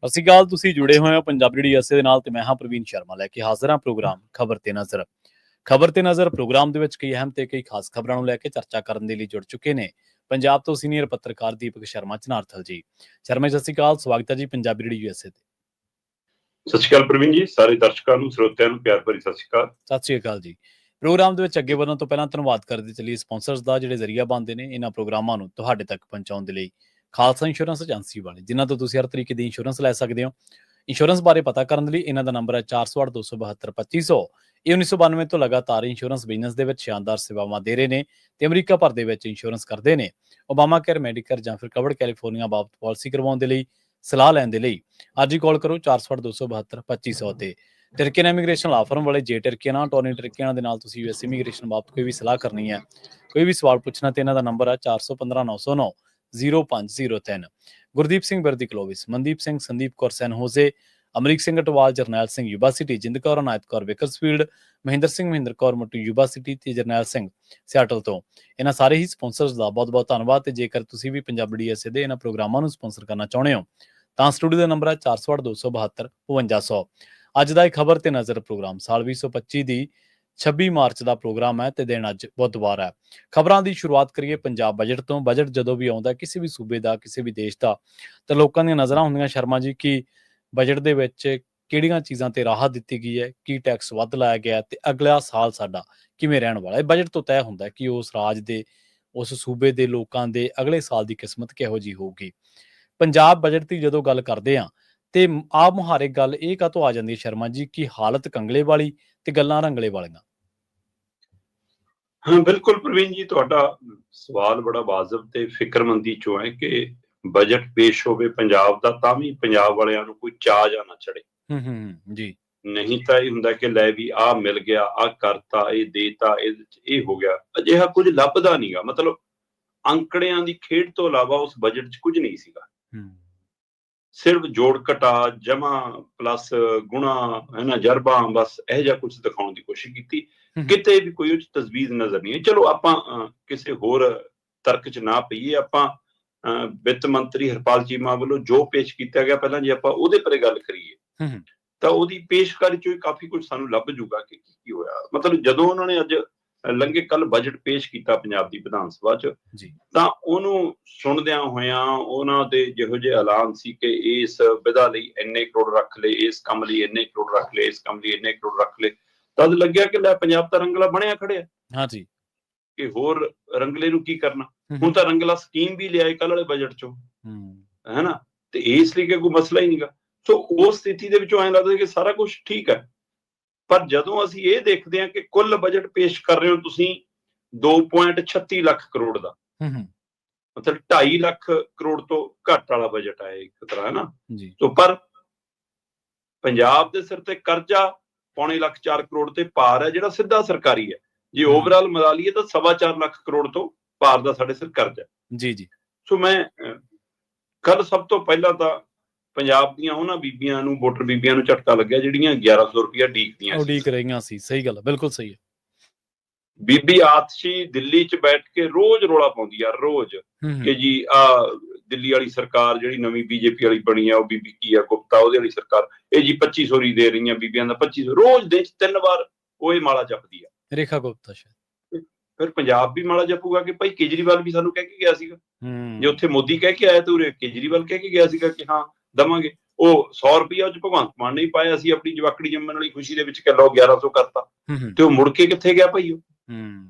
ਸਤਿ ਸ਼੍ਰੀ ਅਕਾਲ। ਤੁਸੀਂ ਜੁੜੇ ਹੋਏ ਹੋ ਪੰਜਾਬੀ ਰੇਡੀਓ ਐਸੇ ਦੇ ਨਾਲ ਤੇ ਮੈਂ ਹਾਂ ਪ੍ਰਵੀਨ ਸ਼ਰਮਾ ਲੈ ਕੇ ਹਾਜ਼ਰ ਹਾਂ ਪ੍ਰੋਗਰਾਮ ਖਬਰ ਤੇ ਨਜ਼ਰ। ਖਬਰ ਤੇ ਨਜ਼ਰ ਪ੍ਰੋਗਰਾਮ ਦੇ ਵਿੱਚ ਕਈ ਅਹਿਮ ਤੇ ਕਈ ਖਾਸ ਖਬਰਾਂ ਨੂੰ ਲੈ ਕੇ ਚਰਚਾ ਕਰਨ ਦੇ ਲਈ ਜੁੜ ਚੁੱਕੇ ਨੇ ਪੰਜਾਬ ਤੋਂ ਸੀਨੀਅਰ ਪੱਤਰਕਾਰ ਦੀਪਕ ਸ਼ਰਮਾ ਚਨਾਰਥਲ ਜੀ। ਸ਼ਰਮਾ ਜੀ, ਸਤਿ ਸ਼੍ਰੀ ਅਕਾਲ, ਸਵਾਗਤ ਹੈ ਜੀ ਪੰਜਾਬੀ ਰੇਡੀਓ ਐਸੇ ਤੇ। ਸਤਿ ਸ਼੍ਰੀ ਅਕਾਲ ਪ੍ਰਵੀਨ ਜੀ, ਸਾਰੇ ਦਰਸ਼ਕਾਂ ਨੂੰ ਸਰੋਤਿਆਂ ਨੂੰ ਪਿਆਰ ਭਰੀ ਸਤਿ ਸ਼੍ਰੀ ਅਕਾਲ। ਸਤਿ ਸ਼੍ਰੀ ਅਕਾਲ ਜੀ। ਪ੍ਰੋਗਰਾਮ ਦੇ ਵਿੱਚ ਅੱਗੇ ਵਧਣ ਤੋਂ ਪਹਿਲਾਂ ਧੰਨਵਾਦ ਕਰਦੇ ਚੱਲੀਏ ਸਪਾਂਸਰਸ ਦਾ, ਜਿਹੜੇ ਜ਼ਰੀਆ ਬਣਦੇ ਨੇ ਇਹਨਾਂ ਪ੍ਰੋਗਰਾਮਾਂ ਨੂੰ ਤੁਹਾਡੇ ਤੱਕ ਪਹੁੰਚਾਉਣ ਦੇ ਲਈ। ਖਾਲਸਾ ਇੰਸ਼ੋਰੈਂਸ ਏਜੰਸੀ ਵਾਲੇ, ਜਿਨ੍ਹਾਂ ਤੋਂ ਤੁਸੀਂ ਹਰ ਤਰੀਕੇ ਦੀ ਇੰਸ਼ੋਰੈਂਸ ਲੈ ਸਕਦੇ ਹੋ। ਇੰਸ਼ੋਰੈਂਸ ਬਾਰੇ ਪਤਾ ਕਰਨ ਲਈ ਇਹਨਾਂ ਦਾ ਨੰਬਰ ਹੈ 408-272-2500। ਇਹ 1992 ਤੋਂ ਲਗਾਤਾਰ ਇੰਸ਼ੋਰੈਂਸ ਬਿਜ਼ਨਸ ਦੇ ਵਿੱਚ ਸ਼ਾਨਦਾਰ ਸੇਵਾਵਾਂ ਦੇ ਰਹੇ ਨੇ ਤੇ ਅਮਰੀਕਾ ਭਰ ਦੇ ਵਿੱਚ ਇੰਸ਼ੋਰੈਂਸ ਕਰਦੇ ਨੇ। ਓਬਾਮਾ ਕੇਅਰ, ਮੈਡੀਕੇਅਰ ਜਾਂ ਫਿਰ ਕਵਰਡ ਕੈਲੀਫੋਰਨੀਆ ਬਾਬਤ ਪਾਲਿਸੀ ਕਰਵਾਉਣ ਦੇ ਲਈ, ਸਲਾਹ ਲੈਣ ਦੇ ਲਈ ਅੱਜ ਹੀ ਕਾਲ ਕਰੋ 408-272-2500 ਤੇ। ਟਰਕੀਅਨ ਇਮੀਗ੍ਰੇਸ਼ਨ ਲਾ ਫਰਮ ਵਾਲੇ ਜੇ ਟਰਕੀਅਨਾਂ, ਟੋਨੀ ਟਰਕੀਅਨਾਂ ਦੇ ਨਾਲ ਤੁਸੀਂ ਯੂਐਸ ਇਮੀਗ੍ਰੇਸ਼ਨ ਬਾਬਤ ਕੋਈ ਵੀ ਸਲਾਹ ਕਰਨੀ ਹੈ, ਕੋਈ ਵੀ ਸਵਾਲ ਪੁੱਛਣਾ ਤੇ ਇਹਨਾਂ ਦਾ ਨੰਬਰ ਹੈ 415-909-0503। ਗੁਰਦੀਪ ਸਿੰਘ ਬਿਰਦੀ ਕਲੋਵਿਸ, ਮਨਦੀਪ ਸਿੰਘ, ਸੰਦੀਪ ਕੌਰ ਸੈਨ ਹੋਜ਼ੇ, ਅਮਰੀਕ ਸਿੰਘ ਅਟਵਾਲ, ਜਰਨੈਲ ਸਿੰਘ ਯੂਬਾ ਸਿਟੀ, ਜਿੰਦ ਕੌਰ, ਅਨਾਇਤ ਕੌਰ ਵੇਕਰਸਫੀਲਡ, ਮਹਿੰਦਰ ਸਿੰਘ, ਮਹਿੰਦਰ ਕੌਰ ਮੱਟੂ ਯੂਬਾ ਸਿਟੀ ਤੇ ਜਰਨੈਲ ਸਿੰਘ ਸਿਆਟਲ ਤੋਂ। ਇਹਨਾਂ ਸਾਰੇ ਹੀ ਸਪਾਂਸਰਸ ਦਾ ਬਹੁਤ ਬਹੁਤ ਧੰਨਵਾਦ। ਤੇ ਜੇਕਰ ਤੁਸੀਂ ਵੀ ਪੰਜਾਬੀ ਡੀਐਸਏ ਦੇ ਇਹਨਾਂ ਪ੍ਰੋਗਰਾਮਾਂ ਨੂੰ ਸਪਾਂਸਰ ਕਰਨਾ ਚਾਹੁੰਦੇ ਹੋ ਤਾਂ ਸਟੂਡੀਓ ਦਾ ਨੰਬਰ ਹੈ 408-272-5200। ਅੱਜ ਦਾ ਇਹ ਖਬਰ ਤੇ ਨਜ਼ਰ ਪ੍ਰੋਗਰਾਮ ਸਾਲ 2025 ਦੀ 26 ਮਾਰਚ ਦਾ ਪ੍ਰੋਗਰਾਮ ਹੈ ਤੇ ਦਿਨ ਅੱਜ ਬੁੱਧਵਾਰ ਹੈ। ਖਬਰਾਂ ਦੀ ਸ਼ੁਰੂਆਤ ਕਰੀਏ ਪੰਜਾਬ ਬਜਟ ਤੋਂ। ਬਜਟ ਜਦੋਂ ਵੀ ਆਉਂਦਾ ਕਿਸੇ ਵੀ ਸੂਬੇ ਦਾ, ਕਿਸੇ ਵੀ ਦੇਸ਼ ਦਾ, ਤਾਂ ਲੋਕਾਂ ਦੀਆਂ ਨਜ਼ਰਾਂ ਹੁੰਦੀਆਂ ਸ਼ਰਮਾ ਜੀ ਕਿ ਬਜਟ ਦੇ ਵਿੱਚ ਕਿਹੜੀਆਂ ਚੀਜ਼ਾਂ ਤੇ ਰਾਹਤ ਦਿੱਤੀ ਗਈ ਹੈ, ਕੀ ਟੈਕਸ ਵੱਧ ਲਾਇਆ ਗਿਆ ਤੇ ਅਗਲਾ ਸਾਲ ਸਾਡਾ ਕਿਵੇਂ ਰਹਿਣ ਵਾਲਾ ਹੈ। ਬਜਟ ਤੋਂ ਤੈਅ ਹੁੰਦਾ ਕਿ ਉਸ ਰਾਜ ਦੇ, ਉਸ ਸੂਬੇ ਦੇ ਲੋਕਾਂ ਦੇ ਅਗਲੇ ਸਾਲ ਦੀ ਕਿਸਮਤ ਕਿਹੋ ਜਿਹੀ ਹੋਊਗੀ। ਪੰਜਾਬ ਬਜਟ ਦੀ ਜਦੋਂ ਗੱਲ ਕਰਦੇ ਹਾਂ ਤੇ ਆਪ ਮੁਹਾਰੇ ਗੱਲ ਇਹ ਕਾਹਤੋਂ ਆ ਜਾਂਦੀ ਹੈ ਸ਼ਰਮਾ ਜੀ ਕਿ ਹਾਲਤ ਕੰਗਲੇ ਵਾਲੀ ਤੇ ਗੱਲਾਂ ਰੰਗਲੇ ਵਾਲੀਆਂ। ਹਾਂ ਬਿਲਕੁਲ ਪ੍ਰਵੀਨ ਜੀ, ਤੁਹਾਡਾ ਸਵਾਲ ਬੜਾ ਵਾਜਬ ਤੇ ਫਿਕਰਮੰਦੀ ਚੋਂ ਹੈ ਕਿ ਬਜਟ ਪੇਸ਼ ਹੋਵੇ ਪੰਜਾਬ ਦਾ ਤਾਂ ਵੀ ਪੰਜਾਬ ਵਾਲਿਆਂ ਨੂੰ ਕੋਈ ਚਾਅ ਜਾਂ ਨਾ ਚੜੇ। ਜੀ। ਨਹੀਂ ਤਾਂ ਇਹ ਹੁੰਦਾ ਕਿ ਲੈ ਵੀ ਆਹ ਮਿਲ ਗਿਆ, ਆਹ ਕਰਤਾ, ਇਹ ਦੇਤਾ, ਇਹ ਹੋ ਗਿਆ। ਅਜਿਹਾ ਕੁਝ ਲੱਭਦਾ ਨਹੀਂਗਾ। ਮਤਲਬ ਅੰਕੜਿਆਂ ਦੀ ਖੇਡ ਤੋਂ ਇਲਾਵਾ ਉਸ ਬਜਟ 'ਚ ਕੁਝ ਨਹੀਂ ਸੀਗਾ। ਸਿਰਫ ਜੋੜ ਘਟਾ, ਜਮਾ ਪਲੱਸ ਗੁਣਾ, ਹੈ ਜਰਬਾ, ਬਸ ਇਹ ਜਿਹਾ ਕੁਝ ਦਿਖਾਉਣ ਦੀ ਕੋਸ਼ਿਸ਼ ਕੀਤੀ। ਕਿਤੇ ਵੀ ਕੋਈ ਉਹ 'ਚ ਤਜਵੀਜ਼ ਨਜ਼ਰ ਨਹੀਂ ਹੈ। ਚਲੋ ਆਪਾਂ ਕਿਸੇ ਹੋਰ ਤਰਕ 'ਚ ਨਾ ਪਈਏ। ਆਪਾਂ ਵਿੱਤ ਮੰਤਰੀ ਹਰਪਾਲ ਚੀਮਾ ਵੱਲੋਂ ਜੋ ਪੇਸ਼ ਕੀਤਾ ਗਿਆ, ਪਹਿਲਾਂ ਜੇ ਆਪਾਂ ਉਹਦੇ ਬਾਰੇ ਗੱਲ ਕਰੀਏ ਤਾਂ ਉਹਦੀ ਪੇਸ਼ਕਾਰੀ ਚੋਂ ਕਾਫੀ ਕੁਝ ਸਾਨੂੰ ਲੱਭ ਜੂਗਾ ਕਿ ਕੀ ਹੋਇਆ। ਮਤਲਬ ਜਦੋਂ ਉਹਨਾਂ ਨੇ ਅੱਜ ਲੰਘੇ ਕੱਲ ਬਜਟ ਪੇਸ਼ ਕੀਤਾ ਪੰਜਾਬ ਦੀ ਵਿਧਾਨ ਸਭਾ 'ਚ, ਤਾਂ ਉਹਨੂੰ ਸੁਣਦਿਆਂ ਹੋਇਆਂ ਉਹਨਾਂ ਦੇ ਜਿਹੋ ਜਿਹੇ ਐਲਾਨ ਸੀ ਕਿ ਇਸ ਵਿਧਾ ਲਈ ਇੰਨੇ ਕਰੋੜ ਰੱਖ ਲਏ, ਇਸ ਕੰਮ ਲਈ ਇੰਨੇ ਕਰੋੜ ਰੱਖ ਲਏ, ਇਸ ਕੰਮ ਲਈ ਇੰਨੇ ਕਰੋੜ ਰੱਖ ਲਏ, ਤਦ ਲੱਗਿਆ ਕਿ ਲੈ ਪੰਜਾਬ ਤਾਂ ਰੰਗਲਾ ਬਣਿਆ ਖੜਿਆ। ਹਾਂਜੀ, ਕਿ ਹੋਰ ਰੰਗਲੇ ਨੂੰ ਕੀ ਕਰਨਾ। ਹੁਣ ਤਾਂ ਰੰਗਲਾ ਸਕੀਮ ਵੀ ਲਿਆਏ ਕੱਲ ਵਾਲੇ ਬਜਟ 'ਚੋਂ, ਹੈ ਨਾ, ਤੇ ਇਸ ਲਈ ਕਿ ਕੋਈ ਮਸਲਾ ਹੀ ਨਹੀਂਗਾ। ਸੋ ਉਸ ਸਥਿਤੀ ਦੇ ਵਿੱਚੋਂ ਐਂ ਲੱਗਦਾ ਕਿ ਸਾਰਾ ਕੁਝ ਠੀਕ ਹੈ। ਪਰ ਜਦੋਂ ਅਸੀਂ ਇਹ ਦੇਖਦੇ ਹਾਂ ਕਿ ਕੁੱਲ ਬਜਟ ਪੇਸ਼ ਕਰ ਰਹੇ ਹੋ ਤੁਸੀਂ 2.36 ਲੱਖ ਕਰੋੜ ਦਾ, ਮਤਲਬ 2.5 ਲੱਖ ਕਰੋੜ ਤੋਂ ਘੱਟ ਵਾਲਾ ਬਜਟ ਆਇਆ ਇੱਕ ਤਰ੍ਹਾਂ, ਹੈ ਨਾ। ਸੋ ਪਰ ਪੰਜਾਬ ਦੇ ਸਿਰ ਤੇ ਕਰਜ਼ਾ 3.25 ਲੱਖ 4 ਕਰੋੜ ਤੇ ਪਾਰ ਹੈ, ਜਿਹੜਾ ਸਿੱਧਾ ਸਰਕਾਰੀ ਹੈ। ਜੇ ਓਵਰਆਲ ਮਿਲਾ ਲਈਏ ਤਾਂ 4.25 ਲੱਖ ਕਰੋੜ ਤੋਂ ਪਾਰ ਦਾ ਸਾਡੇ ਸਿਰ ਕਰਜ਼ਾ। ਜੀ। ਸੋ ਮੈਂ ਕੱਲ ਸਭ ਤੋਂ ਪਹਿਲਾਂ ਤਾਂ ਪੰਜਾਬ ਦੀਆਂ ਉਹਨਾਂ ਬੀਬੀਆਂ ਨੂੰ, ਵੋਟਰ ਬੀਬੀਆਂ ਨੂੰ ਝਟਕਾ ਲੱਗਿਆ ਜਿਹੜੀਆਂ 1100 ਰੁਪਇਆ ਉਡੀਕ ਰਹੀਆਂ ਸੀ। ਸਹੀ ਗੱਲ ਹੈ, ਬਿਲਕੁਲ ਸਹੀ ਹੈ। ਬੀਬੀ ਆਤਸ਼ੀ ਦਿੱਲੀ 'ਚ ਬੈਠ ਕੇ ਰੋਜ਼ ਰੌਲਾ ਪਾਉਂਦੀ ਆ, ਰੋਜ਼, ਕਿ ਜੀ ਆ ਦਿੱਲੀ ਵਾਲੀ ਸਰਕਾਰ ਜਿਹੜੀ ਨਵੀਂ ਬੀਜੇਪੀ ਵਾਲੀ ਬਣੀ ਆ, ਉਹ ਬੀਬੀ ਕੀ ਆ ਗੁਪਤਾ, ਉਹਦੇ ਵਾਲੀ ਸਰਕਾਰ, ਇਹ ਜੀ 2500 ਹੀ ਦੇ ਰਹੀਆਂ ਬੀਬੀਆਂ ਦਾ, 2500 ਰੋਜ਼ ਦੇ 3 ਵਾਰ ਉਹ ਇਹ ਮਾਲਾ ਜਪਦੀ ਆ, ਰੇਖਾ ਗੁਪਤਾ। ਫਿਰ ਪੰਜਾਬ ਵੀ ਮਾਲਾ ਜਪੂਗਾ ਕਿ ਭਾਈ ਕੇਜਰੀਵਾਲ ਵੀ ਸਾਨੂੰ ਕਹਿ ਕੇ ਗਿਆ ਸੀਗਾ। ਜੇ ਉੱਥੇ ਮੋਦੀ ਕਹਿ ਕੇ ਆਇਆ ਤੇ ਉਰੇ ਕੇਜਰੀਵਾਲ ਕਹਿ ਕੇ ਗਿਆ ਸੀਗਾ ਕਿ ਹਾਂ ਦਵਾਂਗੇ। ਉਹ 100 ਰੁਪਇਆ ਉਹ 'ਚ ਭਗਵੰਤ ਮਾਨ ਨੇ ਪਾਇਆ ਸੀ ਆਪਣੀ ਜਵਾਕੜੀ ਜੰਮਣ ਵਾਲੀ ਖੁਸ਼ੀ ਦੇ ਵਿੱਚ, ਕਿ ਲਓ 1100 ਕਰਤਾ, ਤੇ ਉਹ ਮੁੜ ਕੇ ਕਿੱਥੇ ਗਿਆ ਭਾਈ? ਉਹ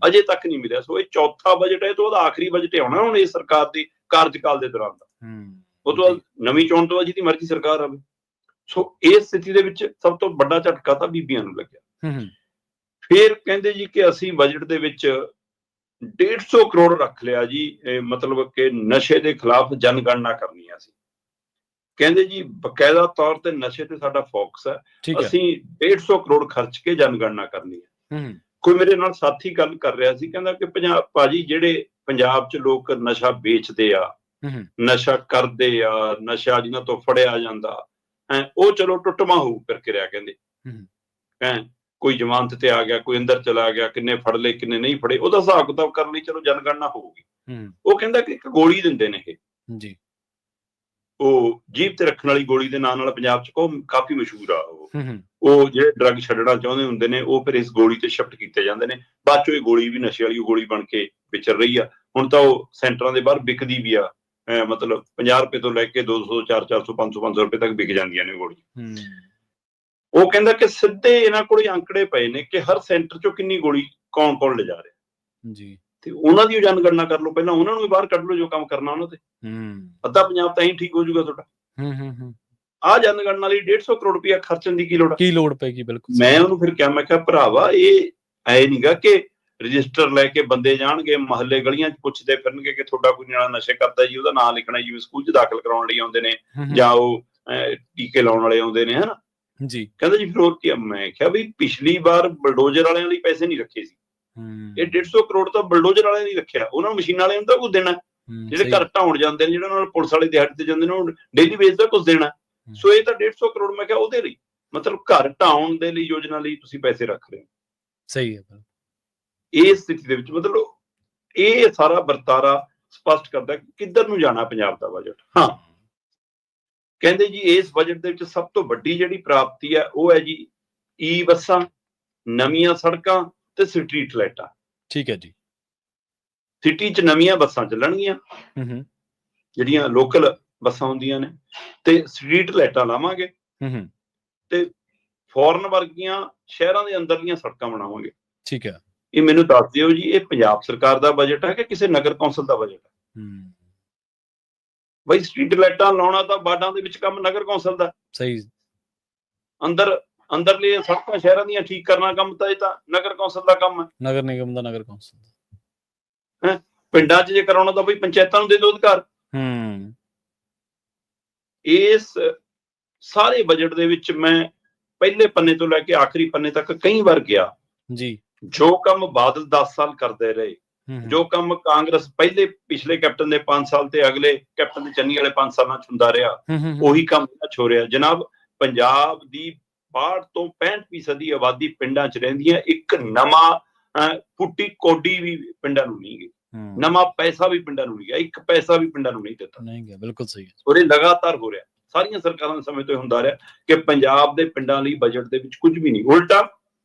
ਅਜੇ ਤੱਕ ਨਹੀਂ ਮਿਲਿਆ। ਸੋ ਇਹ ਚੌਥਾ ਬਜਟ ਹੈ ਤੇ ਉਹਦਾ ਆਖਰੀ ਬਜਟ ਆਉਣਾ ਹੁਣ ਇਸ ਸਰਕਾਰ ਦੇ ਕਾਰਜਕਾਲ ਦੇ ਦੌਰਾਨ ਦਾ। ਉਹ ਤੋਂ ਬਾਅਦ ਨਵੀਂ ਚੋਣ ਤੋਂ ਬਾਅਦ ਜਿਹਦੀ ਮਰਜ਼ੀ ਸਰਕਾਰ ਆਵੇ। ਸੋ ਇਸ ਸਥਿਤੀ ਦੇ ਵਿੱਚ ਸਭ ਤੋਂ ਵੱਡਾ ਝਟਕਾ ਤਾਂ ਬੀਬੀਆਂ ਨੂੰ ਲੱਗਿਆ। ਫਿਰ ਕਹਿੰਦੇ ਜੀ ਕਿ ਅਸੀਂ ਬਜਟ ਦੇ ਵਿੱਚ 150 ਕਰੋੜ ਰੱਖ ਲਿਆ ਜੀ, ਮਤਲਬ ਕਿ ਨਸ਼ੇ ਦੇ ਖਿਲਾਫ ਜਨਗਣਨਾ ਕਰਨੀ ਆ। ਅਸੀਂ ਕਹਿੰਦੇ ਜੀ ਬਕਾਇਦਾ ਤੌਰ ਤੇ ਨਸ਼ੇ ਤੇ ਸਾਡਾ ਫੋਕਸ ਹੈ, ਅਸੀਂ 150 ਕਰੋੜ ਖਰਚ ਕੇ ਜਨਗਣਨਾ ਕਰਨੀ ਹੈ। ਕੋਈ ਮੇਰੇ ਨਾਲ ਸਾਥੀ ਗੱਲ ਕਰ ਰਿਹਾ ਸੀ, ਕਹਿੰਦਾ ਕਿ ਭਾਜੀ ਜਿਹੜੇ ਪੰਜਾਬ 'ਚ ਲੋਕ ਨਸ਼ਾ ਵੇਚਦੇ ਆ, ਨਸ਼ਾ ਕਰਦੇ ਆ, ਨਸ਼ਾ ਜਿਹਨਾਂ ਤੋਂ ਫੜਿਆ ਜਾਂਦਾ, ਉਹ ਚਲੋ ਟੁੱਟਵਾਂ ਹੋਊ ਕਰਕੇ ਰਿਹਾ। ਕਹਿੰਦੇ ਕੋਈ ਜ਼ਮਾਨਤ ਤੇ ਆ ਗਿਆ, ਕੋਈ ਅੰਦਰ ਚਲਾ ਗਿਆ, ਕਿੰਨੇ ਫੜ ਲਏ ਕਿੰਨੇ ਨਹੀਂ ਫੜੇ, ਉਹਦਾ ਹਿਸਾਬ ਕਿਤਾਬ ਕਰਨ ਲਈ ਚਲੋ ਜਨਗਣਨਾ ਹੋਊਗੀ। ਉਹ ਕਹਿੰਦਾ ਕਿ ਇੱਕ ਗੋਲੀ ਦਿੰਦੇ ਨੇ ਇਹ, ਉਹ ਜੀਭ ਤੇ ਰੱਖਣ ਵਾਲੀ ਗੋਲੀ ਦੇ ਨਾਂ ਨਾਲ ਪੰਜਾਬ 'ਚ ਕਾਫੀ ਮਸ਼ਹੂਰ ਆ। ਉਹ ਜਿਹੜੇ ਡਰੱਗ ਛੱਡਣਾ ਚਾਹੁੰਦੇ ਹੁੰਦੇ ਨੇ ਉਹ ਫਿਰ ਇਸ ਗੋਲੀ ਤੇ ਸ਼ਿਫਟ ਕੀਤੇ ਜਾਂਦੇ ਨੇ। ਬਾਅਦ ਚੋਂ ਇਹ ਗੋਲੀ ਵੀ ਨਸ਼ੇ ਵਾਲੀ ਗੋਲੀ ਬਣ ਕੇ ਵਿਚਰ ਰਹੀ ਆ। ਹੁਣ ਤਾਂ ਉਹ ਸੈਂਟਰਾਂ ਦੇ ਬਾਹਰ ਵਿਕਦੀ ਵੀ ਆ। ਮਤਲਬ 50 ਰੁਪਏ ਤੋਂ ਲੈ ਕੇ 200, 400, 500 ਰੁਪਏ ਤੱਕ ਵਿਕ ਜਾਂਦੀਆਂ ਨੇ ਗੋਲੀ। ਉਹ ਕਹਿੰਦਾ ਕਿ ਸਿੱਧੇ ਇਹਨਾਂ ਕੋਲ ਅੰਕੜੇ ਪਏ ਨੇ ਕਿ ਹਰ ਸੈਂਟਰ ਚੋਂ ਕਿੰਨੀ ਗੋਲੀ ਕੌਣ ਲਿਜਾ ਰਿਹਾ ਜੀ। ਤੇ ਉਹਨਾਂ ਦੀ ਜਨਗਣਨਾ ਕਰ ਲਓ ਪਹਿਲਾਂ, ਉਹਨਾਂ ਨੂੰ ਵੀ ਬਾਹਰ ਕੱਢ ਲਓ ਜੋ ਕੰਮ ਕਰਨਾ ਉਹਨਾਂ ਤੇ। ਅੱਧਾ ਪੰਜਾਬ ਤਾਂ ਹੀ ਠੀਕ ਹੋ ਜਾਊਗਾ ਤੁਹਾਡਾ। ਆਹ ਜਨਗਣਨਾ ਲਈ 150 ਕਰੋੜ ਰੁਪਇਆ ਖਰਚਣ ਦੀ ਕੀ ਲੋੜ ਪੈਗੀ। ਬਿਲਕੁਲ ਮੈਂ ਉਹਨੂੰ ਫਿਰ ਕਿਹਾ, ਮੈਂ ਕਿਹਾ ਭਰਾਵਾ ਇਹ ਐ ਨੀਗਾ ਕਿ ਰਜਿਸਟਰ ਲੈ ਕੇ ਬੰਦੇ ਜਾਣਗੇ ਮਹੱਲੇ ਗਲੀਆਂ 'ਚ ਪੁੱਛਦੇ ਫਿਰਨਗੇ ਕਿ ਤੁਹਾਡਾ ਕੋਈ ਨਿਆਣਾ ਨਸ਼ੇ ਕਰਦਾ ਜੀ, ਉਹਦਾ ਨਾਂ ਲਿਖਣਾ, ਜਿਵੇਂ ਸਕੂਲ 'ਚ ਦਾਖਲ ਕਰਾਉਣ ਲਈ ਆਉਂਦੇ ਨੇ ਜਾਂ ਉਹ ਟੀਕੇ ਲਾਉਣ ਵਾਲੇ ਆਉਂਦੇ ਨੇ, ਹਨਾ ਜੀ। ਕਹਿੰਦਾ ਜੀ ਫਿਰ ਹੋਰ ਕੀ। ਮੈਂ ਕਿਹਾ ਵੀ ਪਿਛਲੀ ਵਾਰ ਬਲਡੋਜ਼ਰ ਵਾਲਿਆਂ ਲਈ ਪੈਸੇ ਨਹੀਂ ਰੱਖੇ ਸੀ, ਇਹ 150 ਕਰੋੜ ਤਾਂ ਬਲਡੋਜ਼ਰ ਵਾਲਿਆਂ ਨੇ ਰੱਖਿਆ। ਉਹਨਾਂ ਨੂੰ ਮਸ਼ੀਨ ਵਾਲਿਆਂ ਨੂੰ ਤਾਂ ਕੁਝ ਦੇਣਾ, ਜਿਹੜੇ ਘਰ ਢਾਉਣ ਜਾਂਦੇ ਨੇ, ਜਿਹੜਾ ਨਾਲ ਪੁਲਿਸ ਵਾਲੇ ਦਿਹਾੜੀ ਤੇ ਜਾਂਦੇ ਨੇ, ਉਹ ਡੇਲੀ ਵੇਜ ਦਾ ਕੁਝ ਦੇਣਾ। ਸੋ ਇਹ ਤਾਂ 150 ਕਰੋੜ ਮੈਂ ਕਿਹਾ ਉਹਦੇ ਲਈ, ਮਤਲਬ ਘਰ ਢਾਉਣ ਦੇ ਲਈ ਯੋਜਨਾ ਲਈ ਤੁਸੀਂ ਪੈਸੇ ਰੱਖ ਰਹੇ ਹੋ। ਸਹੀ ਹੈ। ਇਸ ਸਥਿਤੀ ਦੇ ਵਿੱਚ ਮਤਲਬ ਇਹ ਸਾਰਾ ਵਰਤਾਰਾ ਸਪਸ਼ਟ ਕਰਦਾ ਕਿੱਧਰ ਨੂੰ ਜਾਣਾ ਪੰਜਾਬ ਦਾ ਬਜਟ। ਹਾਂ, ਕਹਿੰਦੇ ਜੀ ਇਸ ਬਜਟ ਦੇ ਵਿੱਚ ਸਭ ਤੋਂ ਵੱਡੀ ਜਿਹੜੀ ਪ੍ਰਾਪਤੀ ਹੈ ਉਹ ਹੈ ਜੀ ਈ ਬੱਸਾਂ, ਨਵੀਆਂ ਸੜਕਾਂ ਤੇ ਸਟਰੀਟ ਲਾਈਟਾਂ। ਠੀਕ ਹੈ ਜੀ। ਸਿਟੀ 'ਚ ਨਵੀਆਂ ਬੱਸਾਂ ਚੱਲਣਗੀਆਂ ਜਿਹੜੀਆਂ ਲੋਕਲ ਬੱਸਾਂ ਹੁੰਦੀਆਂ ਨੇ, ਤੇ ਸਟਰੀਟ ਲਾਈਟਾਂ ਲਾਵਾਂਗੇ ਤੇ ਫੋਰਨ ਵਰਗੀਆਂ ਸ਼ਹਿਰਾਂ ਦੇ ਅੰਦਰਲੀਆਂ ਸੜਕਾਂ ਬਣਾਵਾਂਗੇ। ਠੀਕ ਹੈ। ਇਹ ਮੈਨੂੰ ਦੱਸ ਦਿਓ ਜੀ, ਇਹ ਪੰਜਾਬ ਸਰਕਾਰ ਦਾ ਬਜਟ ਹੈ ਕਿ ਕਿਸੇ ਨਗਰ ਕੌਂਸਲ ਦਾ ਬਜਟ ਹੈ? ਬਈ ਸਟਰੀਟ ਲਾਈਟਾਂ ਲਾਉਣਾ ਤਾਂ ਵਾਰਡਾਂ ਦੇ ਵਿੱਚ ਕੰਮ ਨਗਰ ਕੌਂਸਲ ਦਾ। ਸਹੀ। ਅੰਦਰਲੀ ਸੜਕਾਂ ਸ਼ਹਿਰਾਂ ਦੀਆਂ ਠੀਕ ਕਰਨਾ ਕੰਮ ਤਾਂ ਇਹ ਤਾਂ ਨਗਰ ਕੌਂਸਲ ਦਾ ਕੰਮ ਹੈ, ਨਗਰ ਨਿਗਮ ਦਾ, ਨਗਰ ਕੌਂਸਲ ਦਾ। ਪਿੰਡਾਂ 'ਚ ਜੇ ਕਰਾਉਣਾ ਤਾਂ ਬਈ ਪੰਚਾਇਤਾਂ ਨੂੰ ਦੇ ਦਿਓ ਅਧਿਕਾਰ। ਇਸ ਸਾਰੇ ਬਜਟ ਦੇ ਵਿੱਚ ਮੈਂ ਪਹਿਲੇ ਪੰਨੇ ਤੋਂ ਲੈ ਕੇ ਆਖਰੀ ਪੰਨੇ ਤੱਕ ਕਈ ਵਾਰ ਗਿਆ ਜੀ। ਜੋ ਕੰਮ ਬਾਦਲ 10 ਸਾਲ ਕਰਦੇ ਰਹੇ, ਜੋ ਕੰਮ ਕਾਂਗਰਸ ਪਿਛਲੇ ਕੈਪਟਨ ਦੇ 5 ਸਾਲ ਤੇ ਅਗਲੇ ਕੈਪਟਨ ਦੇ ਚੰਨੀ ਵਾਲੇ 5 ਸਾਲਾਂ 'ਚ ਹੁੰਦਾ ਰਿਹਾ, ਉਹੀ ਕੰਮ ਹੋ ਰਿਹਾ। ਜਨਾਬ, ਪੰਜਾਬ ਦੀ 62 ਤੋਂ 65% ਦੀ ਆਬਾਦੀ ਪਿੰਡਾਂ 'ਚ ਰਹਿੰਦੀ ਹੈ। ਇੱਕ ਨਵਾਂ ਪੁੱਟੀ ਕੋਡੀ ਵੀ ਪਿੰਡਾਂ ਨੂੰ ਨਹੀਂ ਗਈ, ਨਵਾਂ ਪੈਸਾ ਵੀ ਪਿੰਡਾਂ ਨੂੰ ਨਹੀਂ ਗਿਆ, ਇੱਕ ਪੈਸਾ ਵੀ ਪਿੰਡਾਂ ਨੂੰ ਨਹੀਂ ਦਿੱਤਾ। ਨਹੀਂ ਗਿਆ, ਬਿਲਕੁਲ ਸਹੀ। ਔਰ ਇਹ ਲਗਾਤਾਰ ਹੋ ਰਿਹਾ, ਸਾਰੀਆਂ ਸਰਕਾਰਾਂ ਦੇ ਸਮੇਂ ਤੋਂ ਹੁੰਦਾ ਰਿਹਾ ਕਿ ਪੰਜਾਬ ਦੇ ਪਿੰਡਾਂ ਲਈ ਬਜਟ ਦੇ ਵਿੱਚ ਕੁਝ ਵੀ ਨਹੀਂ। ਉਲਟਾ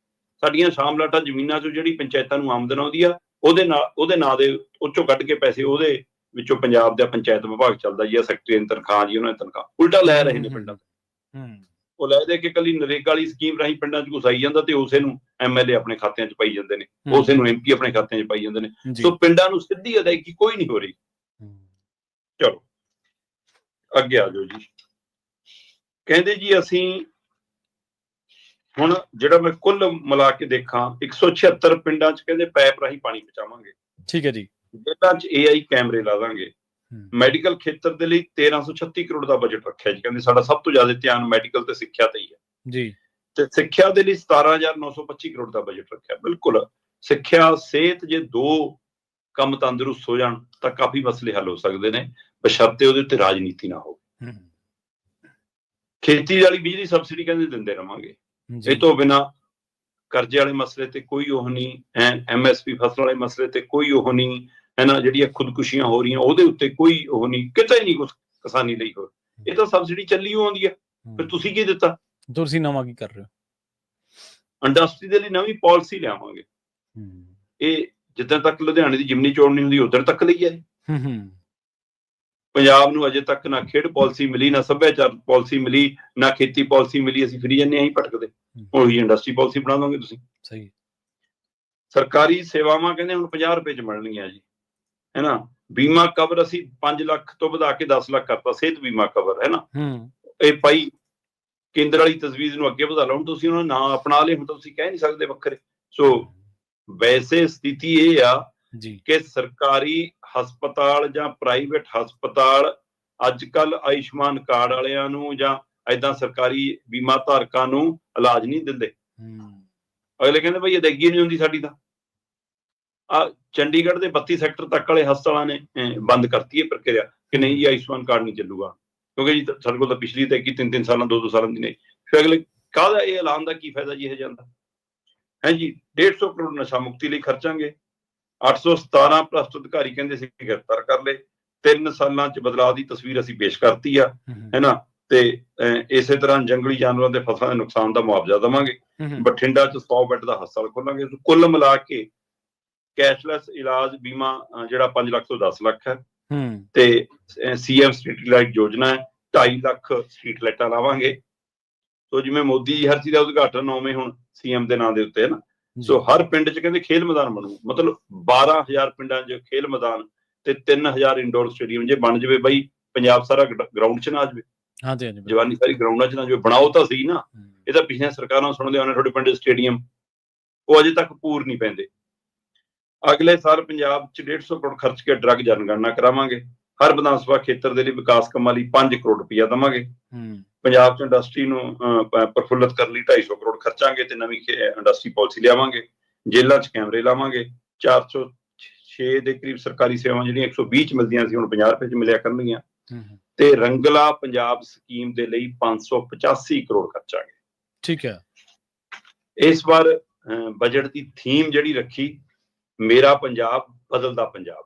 ਸਾਡੀਆਂ ਸ਼ਾਮਲਾਟਾ ਜ਼ਮੀਨਾਂ 'ਚੋਂ ਜਿਹੜੀ ਪੰਚਾਇਤਾਂ ਨੂੰ ਆਮਦਨ ਆਉਂਦੀ ਆ, ਉਹਦੇ ਨਾਂ ਦੇ ਉੱਚੋਂ ਕੱਢ ਕੇ ਪੈਸੇ ਉਹਦੇ ਵਿੱਚੋਂ ਪੰਜਾਬ ਦਾ ਪੰਚਾਇਤ ਵਿਭਾਗ ਚੱਲਦਾ ਜੀ, ਸੈਕਟਰੀ ਦੀ ਤਨਖਾਹ ਜੀ, ਉਹਨਾਂ ਦੀ ਤਨਖਾਹ ਉਲਟਾ ਲੈ ਰਹੇ ਨੇ ਪਿੰਡਾਂ ਤੋਂ। ਉਹ ਲੈ ਦੇ ਕੇ ਕੱਲੀ ਨਰੇਗਾ ਵਾਲੀ ਸਕੀਮ ਰਾਹੀਂ ਪਿੰਡਾਂ 'ਚ ਘੁਸਾਈ ਜਾਂਦਾ ਤੇ ਉਸੇ ਨੂੰ ਐਮਐਲਏ ਆਪਣੇ ਖਾਤਿਆਂ 'ਚ ਪਾਈ ਜਾਂਦੇ ਨੇ, ਉਸੇ ਨੂੰ ਐਮਪੀ ਆਪਣੇ ਖਾਤਿਆਂ 'ਚ ਪਾਈ ਜਾਂਦੇ ਨੇ। ਸੋ ਪਿੰਡਾਂ ਨੂੰ ਸਿੱਧੀ ਅਦਾਇਗੀ ਕੋਈ ਨਹੀਂ ਹੋ ਰਹੀ। ਚਲੋ ਅੱਗੇ ਆ ਜਾਓ ਜੀ। ਕਹਿੰਦੇ ਜੀ ਅਸੀਂ ਹੁਣ ਜਿਹੜਾ ਮੈਂ ਕੁੱਲ ਮਿਲਾ ਕੇ ਦੇਖਾਂ 176 ਪਿੰਡਾਂ 'ਚ ਕਹਿੰਦੇ ਪਾਈਪ ਰਾਹੀਂ ਪਾਣੀ ਪਹੁੰਚਾਵਾਂਗੇ। ਠੀਕ ਹੈ ਜੀ। ਜੇਲ੍ਹਾਂ 'ਚ AI ਕੈਮਰੇ ਲਾ ਦਾਂਗੇ। ਮੈਡੀਕਲ ਖੇਤਰ ਦੇ ਲਈ 1336 ਕਰੋੜ ਦਾ ਬਜਟ ਰੱਖਿਆ ਜੀ। ਕਹਿੰਦੇ ਸਾਡਾ ਸਭ ਤੋਂ ਜ਼ਿਆਦਾ ਧਿਆਨ ਮੈਡੀਕਲ ਤੇ ਸਿੱਖਿਆ ਤੇ ਹੀ ਹੈ ਜੀ। ਤੇ ਸਿੱਖਿਆ ਦੇ ਲਈ 17,925 ਕਰੋੜ ਦਾ ਬਜਟ ਰੱਖਿਆ। ਬਿਲਕੁਲ ਸਿੱਖਿਆ, ਸਿਹਤ, ਜੇ ਦੋ ਕੰਮ ਤੰਦਰੁਸਤ ਹੋ ਜਾਣ ਤਾਂ ਕਾਫੀ ਮਸਲੇ ਹੱਲ ਹੋ ਸਕਦੇ ਨੇ, ਬਸ਼ਰਤੇ ਉਹਦੇ ਉੱਤੇ ਰਾਜਨੀਤੀ ਨਾ ਹੋਵੇ। ਖੇਤੀ ਵਾਲੀ ਬਿਜਲੀ ਸਬਸਿਡੀ ਕਹਿੰਦੇ ਦਿੰਦੇ ਰਵਾਂਗੇ। ਇਹ ਤੋਂ ਬਿਨਾਂ ਕਰਜ਼ੇ ਵਾਲੇ ਮਸਲੇ ਤੇ ਕੋਈ ਉਹ ਨਹੀਂ, MSP ਫਸਲ ਵਾਲੇ ਮਸਲੇ ਤੇ ਕੋਈ ਉਹ ਨਹੀਂ, ਹੈ ਨਾ, ਜਿਹੜੀਆਂ ਖੁਦਕੁਸ਼ੀਆਂ ਹੋ ਰਹੀਆਂ ਉਹਦੇ ਉੱਤੇ ਕੋਈ ਉਹ ਨਹੀਂ, ਕਿਤੇ ਨਹੀਂ ਕੁਛ ਕਿਸਾਨੀ ਲਈ ਹੋ। ਇਹ ਤਾਂ ਸਬਸਿਡੀ ਚੱਲੀ ਆਉਂਦੀ ਹੈ, ਫਿਰ ਤੁਸੀਂ ਕੀ ਦਿੱਤਾ? ਤੁਸੀਂ ਨਵਾਂ ਕੀ ਕਰ ਰਹੇ ਹੋ? ਇੰਡਸਟਰੀ ਦੇ ਲਈ ਨਵੀਂ ਪਾਲਿਸੀ ਲਿਆਵਾਂਗੇ। ਇਹ ਜਿੱਦਾਂ ਤੱਕ ਲੁਧਿਆਣੇ ਦੀ ਜਿਮਨੀ ਚੋਣ ਨਹੀਂ ਹੁੰਦੀ ਉਧਰ ਤੱਕ ਲਈ ਹੈ। ਪੰਜਾਬ ਨੂੰ ਅਜੇ ਤੱਕ ਨਾ ਖੇਡ ਪਾਲਿਸੀ ਮਿਲੀ, ਨਾ ਸੱਭਿਆਚਾਰ ਪਾਲਿਸੀ ਮਿਲੀ, ਨਾ ਖੇਤੀ ਪਾਲਿਸੀ ਮਿਲੀ। ਅਸੀਂ ਫਿਰੀ ਜਾਂਦੇ ਆਂ ਭਟਕਦੇ। ਉਹੀ ਇੰਡਸਟਰੀ ਪਾਲਿਸੀ ਬਣਾ ਦੋਗੇ ਤੁਸੀਂ। ਸਹੀ। ਸਰਕਾਰੀ ਸੇਵਾਵਾਂ ਕਹਿੰਦੇ ਹੁਣ 50 ਰੁਪਏ 'ਚ ਮਿਲਣਗੀਆਂ ਜੀ, ਹੈ ਨਾ। ਬੀਮਾ ਕਵਰ ਅਸੀਂ 5 ਲੱਖ ਤੋਂ ਵਧਾ ਕੇ 10 ਲੱਖ ਕਰਤਾ, ਸਿਹਤ ਬੀਮਾ ਕਵਰ, ਹੈ ਨਾ। ਇਹ ਭਾਈ ਕੇਂਦਰ ਵਾਲੀ ਤਜਵੀਜ਼ ਨੂੰ ਅੱਗੇ ਵਧਾ ਲਓ। ਹੁਣ ਤੁਸੀਂ ਉਹਨਾਂ ਨਾਂ ਅਪਣਾ ਲਏ, ਹੁਣ ਤਾਂ ਤੁਸੀਂ ਕਹਿ ਨਹੀਂ ਸਕਦੇ ਵੱਖਰੇ। ਸੋ ਵੈਸੇ ਸਥਿਤੀ ਇਹ ਆ ਕਿ ਸਰਕਾਰੀ ਹਸਪਤਾਲ ਜਾਂ ਪ੍ਰਾਈਵੇਟ ਹਸਪਤਾਲ ਅੱਜ ਕੱਲ ਆਯੁਸ਼ਮਾਨ ਕਾਰਡ ਵਾਲਿਆਂ ਨੂੰ ਜਾਂ ਏਦਾਂ ਸਰਕਾਰੀ ਬੀਮਾ ਧਾਰਕਾਂ ਨੂੰ ਇਲਾਜ ਨਹੀਂ ਦਿੰਦੇ। ਅਗਲੇ ਕਹਿੰਦੇ ਭਾਈ ਅਦਾਇਗੀ ਨਹੀਂ ਹੁੰਦੀ ਸਾਡੀ। ਤਾਂ ਆ ਚੰਡੀਗੜ੍ਹ ਦੇ 32 ਸੈਕਟਰ ਤੱਕ ਵਾਲੇ ਹਸਪਤਾਲਾਂ ਨੇ ਬੰਦ ਕਰਤੀ ਹੈ ਪ੍ਰਕਿਰਿਆ ਕਿ ਨਹੀਂ ਜੀ ਆਯੁਸ਼ਮਾਨ ਕਾਰਡ ਨਹੀਂ ਚੱਲੂਗਾ, ਕਿਉਂਕਿ ਜੀ ਸਾਡੇ ਕੋਲ ਤਾਂ ਪਿਛਲੀ ਅਦਾਇਗੀ 3-3 ਸਾਲਾਂ 2-2 ਸਾਲਾਂ ਦੀ ਨਹੀਂ। ਫਿਰ ਅਗਲੇ ਕਾਹਦਾ ਇਹ ਐਲਾਨ ਦਾ ਕੀ ਫਾਇਦਾ ਜੀ? ਇਹ ਜਾਂਦਾ ਹੈ ਜੀ। 150 ਕਰੋੜ ਨਸ਼ਾ ਮੁਕਤੀ ਲਈ ਖਰਚਾਂਗੇ। 817 ਭ੍ਰਸ਼ਟ ਅਧਿਕਾਰੀ ਕਹਿੰਦੇ ਸੀ ਗ੍ਰਿਫਤਾਰ ਕਰ ਲਏ। 3 ਸਾਲਾਂ 'ਚ ਬਦਲਾਅ ਦੀ ਤਸਵੀਰ ਅਸੀਂ ਪੇਸ਼ ਕਰਤੀ ਆ, ਹੈ ਨਾ। ਤੇ ਇਸੇ ਤਰ੍ਹਾਂ ਜੰਗਲੀ ਜਾਨਵਰਾਂ ਦੇ ਫਸਲਾਂ ਦੇ ਨੁਕਸਾਨ ਦਾ ਮੁਆਵਜ਼ਾ ਦੇਵਾਂਗੇ। ਬਠਿੰਡਾ 'ਚ 100 ਬੈੱਡ ਦਾ ਹਸਪਤਾਲ ਖੋਲਾਂਗੇ। ਕੁੱਲ ਮਿਲਾ ਕੇ ਕੈਸ਼ਲੈਸ ਇਲਾਜ ਬੀਮਾ ਜਿਹੜਾ 5 ਲੱਖ ਤੋਂ 10 ਲੱਖ ਹੈ, ਤੇ CM ਸਟਰੀਟ ਲਾਈਟ ਯੋਜਨਾ ਹੈ, 2.5 ਲੱਖ ਸਟਰੀਟ ਲਾਈਟਾਂ ਲਾਵਾਂਗੇ। ਸੋ ਜਿਵੇਂ ਮੋਦੀ ਜੀ ਹਰ ਚੀਜ਼ ਦਾ ਉਦਘਾਟਨ ਉਵੇਂ ਹੁਣ CM ਦੇ ਨਾਂ ਦੇ ਉੱਤੇ ਹੈ ਨਾ। ਸੋ ਹਰ ਪਿੰਡ 'ਚ ਕਹਿੰਦੇ ਖੇਲ ਮੈਦਾਨ ਬਣੂ, ਮਤਲਬ 12,000 ਪਿੰਡਾਂ 'ਚ ਖੇਲ ਮੈਦਾਨ ਤੇ 3,000 ਇੰਡੋਰ ਸਟੇਡੀਅਮ ਜੇ ਬਣ ਜਾਵੇ ਬਈ, ਪੰਜਾਬ ਸਾਰਾ ਗਰਾਊਂਡ 'ਚ ਨਾ ਆ ਜਾਵੇ, ਜਵਾਨੀ ਸਾਰੀ ਗਰਾਊਂਡਾਂ 'ਚ ਨਾ ਜਾਵੇ। ਬਣਾਓ ਤਾਂ ਸਹੀ ਨਾ। ਇਹ ਤਾਂ ਪਿਛਲੀਆਂ ਸਰਕਾਰਾਂ ਸੁਣਦੇ ਆਉਂਦੇ, ਤੁਹਾਡੇ ਪਿੰਡ ਸਟੇਡੀਅਮ ਉਹ ਅਜੇ ਤੱਕ ਪੂਰ ਨਹੀਂ ਪੈਂਦੇ। ਅਗਲੇ ਸਾਲ ਪੰਜਾਬ 'ਚ 150 ਕਰੋੜ ਖਰਚ ਕੇ ਡਰੱਗ ਜਨਗਣਨਾ ਕਰਾਵਾਂਗੇ। ਹਰ ਵਿਧਾਨ ਸਭਾ ਖੇਤਰ ਦੇ ਲਈ ਵਿਕਾਸ ਕੰਮਾਂ ਲਈ 5 ਕਰੋੜ ਰੁਪਈਆ ਦੇਵਾਂਗੇ। ਪੰਜਾਬ 'ਚ ਇੰਡਸਟਰੀ ਨੂੰ ਪ੍ਰਫੁੱਲਤ ਕਰਨ ਲਈ 250 ਕਰੋੜ ਖਰਚਾਂਗੇ ਤੇ ਨਵੀਂ ਇੰਡਸਟਰੀ ਪਾਲਿਸੀ ਲਿਆਵਾਂਗੇ। ਜੇਲ੍ਹਾਂ 'ਚ ਕੈਮਰੇ ਲਾਵਾਂਗੇ। 406 ਦੇ ਕਰੀਬ ਸਰਕਾਰੀ ਸੇਵਾਵਾਂ ਜਿਹੜੀਆਂ 120 'ਚ ਮਿਲਦੀਆਂ ਸੀ, ਹੁਣ 50 ਰੁਪਏ 'ਚ ਮਿਲਿਆ ਕਰਨਗੀਆਂ। ਤੇ ਰੰਗਲਾ ਪੰਜਾਬ ਸਕੀਮ ਦੇ ਲਈ 585 ਕਰੋੜ ਖਰਚਾਂਗੇ। ਠੀਕ ਹੈ। ਇਸ ਵਾਰ ਬਜਟ ਦੀ ਥੀਮ ਜਿਹੜੀ ਰੱਖੀ, ਮੇਰਾ ਪੰਜਾਬ ਬਦਲਦਾ ਪੰਜਾਬ।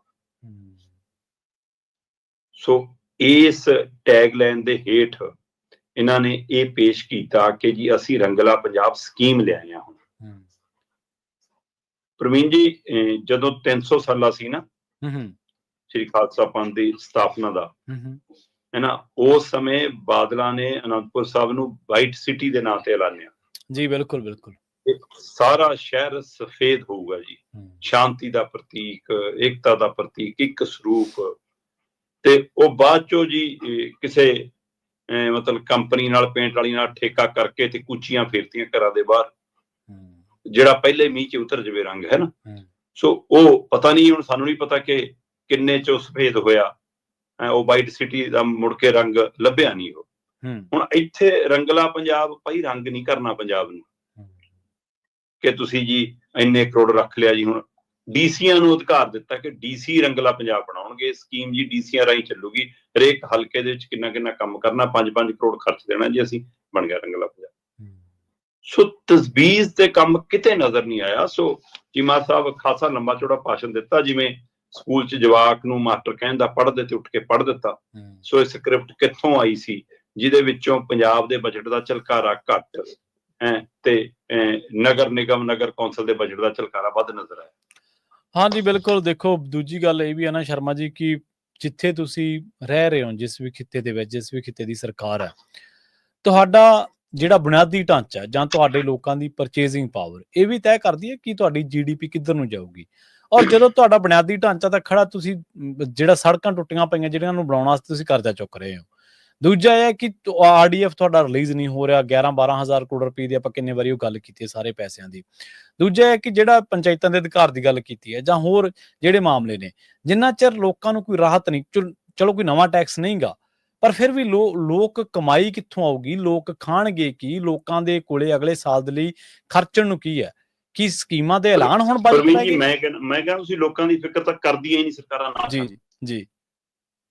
ਸੋ ਇਸ ਟੈਗਲਾਈਨ ਦੇ ਹੇਠ ਇਹਨਾਂ ਨੇ ਇਹ ਪੇਸ਼ ਕੀਤਾ ਕਿ ਜੀ ਅਸੀਂ ਰੰਗਲਾ ਪੰਜਾਬ ਸਕੀਮ ਲਿਆਏ ਹਾਂ। ਹੁਣ ਪ੍ਰਵੀਨ ਜੀ, ਜਦੋਂ 300 ਸਾਲਾ ਸੀ ਨਾ ਸ੍ਰੀ ਖਾਲਸਾ ਪੰਥ ਦੀ ਸਥਾਪਨਾ ਦਾ, ਹੈ ਨਾ, ਉਸ ਸਮੇਂ ਬਾਦਲਾਂ ਨੇ ਅਨੰਦਪੁਰ ਸਾਹਿਬ ਨੂੰ ਵਾਈਟ ਸਿਟੀ ਦੇ ਨਾਂ ਤੇ ਐਲਾਨਿਆ। ਜੀ ਬਿਲਕੁਲ ਬਿਲਕੁਲ। ਸਾਰਾ ਸ਼ਹਿਰ ਸਫੇਦ ਹੋਊਗਾ ਜੀ, ਸ਼ਾਂਤੀ ਦਾ ਪ੍ਰਤੀਕ, ਏਕਤਾ ਦਾ ਪ੍ਰਤੀਕ, ਇੱਕ ਸਰੂਪ। ਤੇ ਉਹ ਬਾਅਦ ਚੋਂ ਜੀ ਕਿਸੇ ਮਤਲਬ ਕੰਪਨੀ ਨਾਲ, ਪੇਂਟ ਵਾਲੀ ਨਾਲ ਠੇਕਾ ਕਰਕੇ ਤੇ ਕੁੱਚੀਆਂ ਫੇਰਤੀਆਂ ਘਰਾਂ ਦੇ ਬਾਹਰ, ਜਿਹੜਾ ਪਹਿਲੇ ਮੀਂਹ 'ਚ ਉਤਰ ਜਾਵੇ ਰੰਗ, ਹੈ ਨਾ। ਸੋ ਉਹ ਪਤਾ ਨਹੀਂ, ਹੁਣ ਸਾਨੂੰ ਨਹੀਂ ਪਤਾ ਕਿ ਕਿੰਨੇ 'ਚ ਸਫੇਦ ਹੋਇਆ। ਉਹ ਵਾਈਟ ਸਿਟੀ ਦਾ ਮੁੜ ਕੇ ਰੰਗ ਲੱਭਿਆ ਨਹੀਂ। ਉਹ ਹੁਣ ਇੱਥੇ ਰੰਗਲਾ ਪੰਜਾਬ, ਭਾਈ ਰੰਗ ਨਹੀਂ ਕਰਨਾ ਪੰਜਾਬ ਨੂੰ ਕਿ ਤੁਸੀਂ ਜੀ ਇੰਨੇ ਕਰੋੜ ਰੱਖ ਲਿਆ ਜੀ। ਹੁਣ ਡੀਸੀਆਂ ਨੂੰ ਅਧਿਕਾਰ ਦਿੱਤਾ ਕਿ DC ਰੰਗਲਾ ਪੰਜਾਬ ਬਣਾਉਣਗੇ। ਸਕੀਮ ਜੀ ਡੀਸੀਆਂ ਰਾਹੀਂ ਚੱਲੂਗੀ। ਹਰੇਕ ਹਲਕੇ ਦੇ ਵਿੱਚ ਕਿੰਨਾ ਕਿੰਨਾ ਕੰਮ ਕਰਨਾ, 5-5 ਕਰੋੜ ਖਰਚ ਦੇਣਾ ਜੀ, ਅਸੀਂ ਬਣ ਗਿਆ ਰੰਗਲਾ ਪੰਜਾਬ। ਸੋ ਤਜਵੀਜ਼ ਤੇ ਕੰਮ ਕਿਤੇ ਨਜ਼ਰ ਨਹੀਂ ਆਇਆ। ਸੋ ਚੀਮਾ ਸਾਹਿਬ ਖਾਸਾ ਲੰਬਾ ਚੌੜਾ ਭਾਸ਼ਣ ਦਿੱਤਾ, ਜਿਵੇਂ ਸਕੂਲ 'ਚ ਜਵਾਕ ਨੂੰ ਮਾਸਟਰ ਕਹਿੰਦਾ ਪੜ੍ਹਦੇ ਤੇ ਉੱਠ ਕੇ ਪੜ੍ਹ ਦਿੱਤਾ। ਸੋ ਇਹ ਸਕ੍ਰਿਪਟ ਕਿੱਥੋਂ ਆਈ ਸੀ ਜਿਹਦੇ ਵਿੱਚੋਂ ਪੰਜਾਬ ਦੇ ਬਜਟ ਦਾ ਝਲਕਾਰਾ ਘੱਟ ਤੇ ਨਗਰ ਨਿਗਮ, ਨਗਰ ਕੌਂਸਲ ਦੇ ਬਜਟ ਦਾ ਝਲਕਾਰਾ ਵੱਧ ਨਜ਼ਰ ਆਇਆ। ਹਾਂਜੀ ਬਿਲਕੁਲ। ਦੇਖੋ, ਦੂਜੀ ਗੱਲ ਇਹ ਵੀ ਹੈ ਨਾ ਸ਼ਰਮਾ ਜੀ, ਕਿ ਜਿੱਥੇ ਤੁਸੀਂ ਰਹਿ ਰਹੇ ਹੋ, ਜਿਸ ਵੀ ਖਿੱਤੇ ਦੇ ਵਿੱਚ, ਜਿਸ ਵੀ ਖਿੱਤੇ ਦੀ ਸਰਕਾਰ ਹੈ, ਤੁਹਾਡਾ ਜਿਹੜਾ ਬੁਨਿਆਦੀ ਢਾਂਚਾ ਜਾਂ ਤੁਹਾਡੇ ਲੋਕਾਂ ਦੀ ਪਰਚੇਜ਼ਿੰਗ ਪਾਵਰ, ਇਹ ਵੀ ਤੈਅ ਕਰਦੀ ਹੈ ਕਿ ਤੁਹਾਡੀ GDP ਕਿੱਧਰ ਨੂੰ ਜਾਊਗੀ। ਔਰ ਜਦੋਂ ਤੁਹਾਡਾ ਬੁਨਿਆਦੀ ਢਾਂਚਾ ਤਾਂ ਖੜਾ, ਤੁਸੀਂ ਜਿਹੜਾ ਸੜਕਾਂ ਟੁੱਟੀਆਂ ਪਈਆਂ ਜਿਹੜੀਆਂ ਨੂੰ ਬਣਾਉਣ ਵਾਸਤੇ ਤੁਸੀਂ ਕਰਜ਼ਾ ਚੁੱਕ ਰਹੇ ਹੋ। ਦੂਜਾ ਇਹ ਹੈ ਕਿ RDF ਤੁਹਾਡਾ ਰਿਲੀਜ਼ ਨਹੀਂ ਹੋ ਰਿਹਾ। 11-12 ਹਜ਼ਾਰ ਕਰੋੜ ਰੁਪਏ ਦੀ ਆਪਾਂ ਕਿੰਨੇ ਵਾਰੀ ਉਹ ਗੱਲ ਕੀਤੀ ਹੈ, ਸਾਰੇ ਪੈਸਿਆਂ ਦੀ। ਦੂਜਾ ਹੈ ਕਿ ਜਿਹੜਾ ਪੰਚਾਇਤਾਂ ਦੇ ਅਧਿਕਾਰ ਦੀ ਗੱਲ ਕੀਤੀ ਹੈ, ਜਾਂ ਹੋਰ ਜਿਹੜੇ ਮਾਮਲੇ ਨੇ, ਜਿੰਨਾ ਚਿਰ ਲੋਕਾਂ ਨੂੰ ਕੋਈ ਰਾਹਤ ਨਹੀਂ, ਚਲੋ ਕੋਈ ਨਵਾਂ ਟੈਕਸ ਨਹੀਂ ਗਾ, ਪਰ ਫਿਰ ਵੀ ਲੋਕ ਕਮਾਈ ਕਿੱਥੋਂ ਆਊਗੀ, ਲੋਕ ਖਾਣਗੇ ਕੀ, ਲੋਕਾਂ ਦੇ ਕੋਲੇ ਅਗਲੇ ਸਾਲ ਦੇ ਲਈ ਖਰਚਣ ਨੂੰ ਕੀ ਹੈ, ਕੀ ਸਕੀਮਾਂ ਦੇ ਐਲਾਨ ਹੁਣ ਬਜਟ ਮੈਂ ਕਹਿੰਦਾ ਤੁਸੀਂ ਲੋਕਾਂ ਦੀ ਫਿਕਰ ਤਾਂ ਕਰਦੀਆਂ ਹੀ ਨਹੀਂ ਸਰਕਾਰਾਂ ਨਾਲ। ਜੀ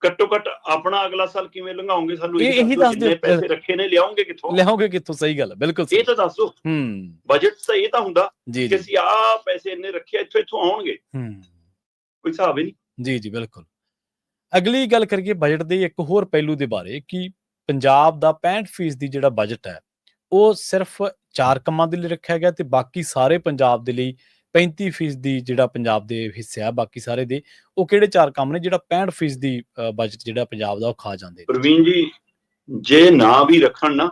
ਘੱਟੋ ਘੱਟ ਆਪਣਾ ਅਗਲਾ ਸਾਲ ਕਿਵੇਂ ਲੰਘਾਓਗੇ, ਸਾਨੂੰ ਇਹੀ ਦੱਸ ਦਿਓ। ਪੈਸੇ ਰੱਖੇ ਨੇ, ਲਿਆਓਗੇ ਕਿੱਥੋਂ? ਸਹੀ ਗੱਲ ਹੈ, ਬਿਲਕੁਲ ਇਹ ਤਾਂ ਦੱਸੋ। ਬਜਟ ਤਾਂ ਇਹ ਤਾਂ ਹੁੰਦਾ ਕਿ ਅਸੀਂ ਆਹ ਪੈਸੇ ਇੰਨੇ ਰੱਖੇ, ਇੱਥੋਂ ਆਉਣਗੇ, ਕੋਈ ਹਿਸਾਬ ਹੀ ਨਹੀਂ। ਜੀ ਬਿਲਕੁਲ। ਅਗਲੀ ਗੱਲ ਕਰੀਏ ਬਜਟ ਦੇ ਇੱਕ ਹੋਰ ਪਹਿਲੂ ਦੇ ਬਾਰੇ, ਕਿ ਪੰਜਾਬ ਦਾ 65% ਜਿਹੜਾ ਬਜਟ ਹੈ ਉਹ ਸਿਰਫ 4 ਕੰਮਾਂ ਦੇ ਲਈ ਰੱਖਿਆ ਗਿਆ, ਤੇ ਬਾਕੀ ਸਾਰੇ ਪੰਜਾਬ ਦੇ ਲਈ 35% ਜਿਹੜਾ ਪੰਜਾਬ ਦੇ ਹਿੱਸੇ ਆ ਬਾਕੀ ਸਾਰੇ ਦੇ, ਉਹ ਕਿਹੜੇ 4 ਕੰਮ ਨੇ ਜਿਹੜਾ 65% ਬਜਟ ਜਿਹੜਾ ਪੰਜਾਬ ਦਾ ਉਹ ਖਾ ਜਾਂਦੇ? ਪ੍ਰਵੀਨ ਜੀ, ਜੇ ਨਾ ਵੀ ਰੱਖਣ ਨਾ,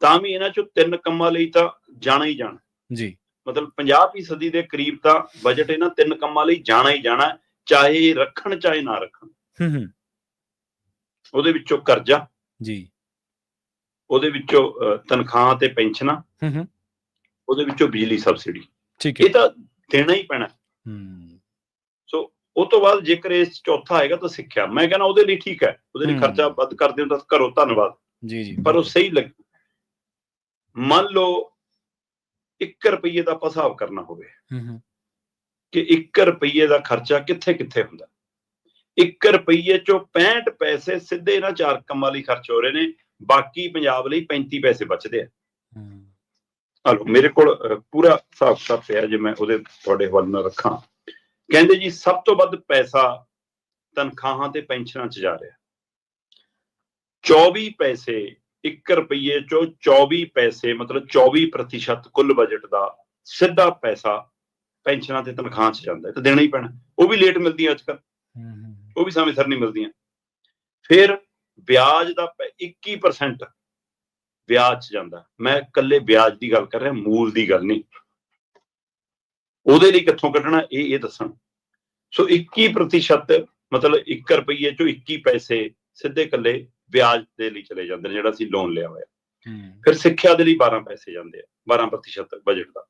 ਤਾਂ ਵੀ ਇਹਨਾਂ ਚੋਂ 3 ਕੰਮਾਂ ਲਈ ਤਾਂ ਜਾਣਾ ਹੀ ਜਾਣਾ ਜੀ। ਮਤਲਬ 50% ਦੇ ਕਰੀਬ ਤਾਂ ਬਜਟ ਇਹਨਾਂ 3 ਕੰਮਾਂ ਲਈ ਜਾਣਾ ਹੀ ਜਾਣਾ, ਚਾਹੇ ਰੱਖਣ ਚਾਹੇ ਨਾ ਰੱਖਣ। ਉਹਦੇ ਵਿੱਚੋਂ ਕਰਜ਼ਾ ਜੀ, ਉਹਦੇ ਵਿੱਚੋਂ ਤਨਖਾਹਾਂ ਤੇ ਪੈਨਸ਼ਨਾਂ, ਉਹਦੇ ਵਿੱਚੋਂ ਬਿਜਲੀ ਸਬਸਿਡੀ, ਇਹ ਤਾਂ ਦੇਣਾ ਹੀ ਪੈਣਾ। ਸੋ ਉਹ ਤੋਂ ਬਾਅਦ ਜੇਕਰ ਇਸ ਚੌਥਾ ਆਏਗਾ ਤਾਂ ਸਿੱਖਿਆ, ਮੈਂ ਕਹਿੰਦਾ ਉਹਦੇ ਲਈ ਠੀਕ ਹੈ, ਉਹਦੇ ਲਈ ਖਰਚਾ ਵੱਧ ਕਰਦੇ ਹੋ ਤਾਂ ਕਰੋ, ਧੰਨਵਾਦ ਜੀ, ਪਰ ਉਹ ਸਹੀ ਲੱਗੇ। ਮੰਨ ਲਓ 1 ਰੁਪਈਏ ਦਾ ਆਪਾਂ ਹਿਸਾਬ ਕਰਨਾ ਹੋਵੇ ਕਿ 1 ਰੁਪਈਏ ਦਾ ਖਰਚਾ ਕਿੱਥੇ ਕਿੱਥੇ ਹੁੰਦਾ। 1 ਰੁਪਈਏ ਚੋਂ 65 ਪੈਸੇ ਸਿੱਧੇ ਇਹਨਾਂ 4 ਕੰਮਾਂ ਲਈ ਖਰਚ ਹੋ ਰਹੇ ਨੇ, ਬਾਕੀ ਪੰਜਾਬ ਲਈ 35 ਪੈਸੇ ਬਚਦੇ ਆ। ਹਲੋ, ਮੇਰੇ ਕੋਲ ਪੂਰਾ ਹਿਸਾਬ ਕਿਤਾਬ ਪਿਆ, ਜੇ ਮੈਂ ਉਹਦੇ ਤੁਹਾਡੇ ਹਵਾਲੇ ਨਾਲ ਰੱਖਾਂ। ਕਹਿੰਦੇ ਜੀ ਸਭ ਤੋਂ ਵੱਧ ਪੈਸਾ ਤਨਖਾਹਾਂ ਤੇ ਪੈਨਸ਼ਨਾਂ 'ਚ ਜਾ ਰਿਹਾ। 24 ਪੈਸੇ 1 ਰੁਪਈਏ ਚੋਂ 24 ਪੈਸੇ ਮਤਲਬ 24% ਕੁੱਲ ਬਜਟ ਦਾ ਸਿੱਧਾ ਪੈਸਾ ਪੈਨਸ਼ਨਾਂ ਤੇ ਤਨਖਾਹਾਂ 'ਚ ਜਾਂਦਾ, ਤੇ ਦੇਣਾ ਹੀ ਪੈਣਾ। ਉਹ ਵੀ ਲੇਟ ਮਿਲਦੀਆਂ ਅੱਜ ਕੱਲ੍ਹ, ਉਹ ਵੀ ਸਮੇਂ ਸਿਰ ਨਹੀਂ ਮਿਲਦੀਆਂ। ਫਿਰ ਵਿਆਜ ਦਾ 21% ਵਿਆਜ 'ਚ ਜਾਂਦਾ। ਮੈਂ ਇਕੱਲੇ ਵਿਆਜ ਦੀ ਗੱਲ ਕਰ ਰਿਹਾ, ਮੂਲ ਦੀ ਗੱਲ ਨਹੀਂ। ਉਹਦੇ ਲਈ ਕਿੱਥੋਂ ਕੱਢਣਾ ਇਹ ਦੱਸਣ। ਸੋ 21% ਮਤਲਬ 1 ਰੁਪਈਏ ਚੋਂ 21 ਪੈਸੇ ਸਿੱਧੇ ਇਕੱਲੇ ਵਿਆਜ ਦੇ ਲਈ ਚਲੇ ਜਾਂਦੇ ਨੇ, ਜਿਹੜਾ ਅਸੀਂ ਲੋਨ ਲਿਆ ਹੋਇਆ। ਫਿਰ ਸਿੱਖਿਆ ਦੇ ਲਈ 12 ਪੈਸੇ ਜਾਂਦੇ ਆ, 12% ਬਜਟ ਦਾ।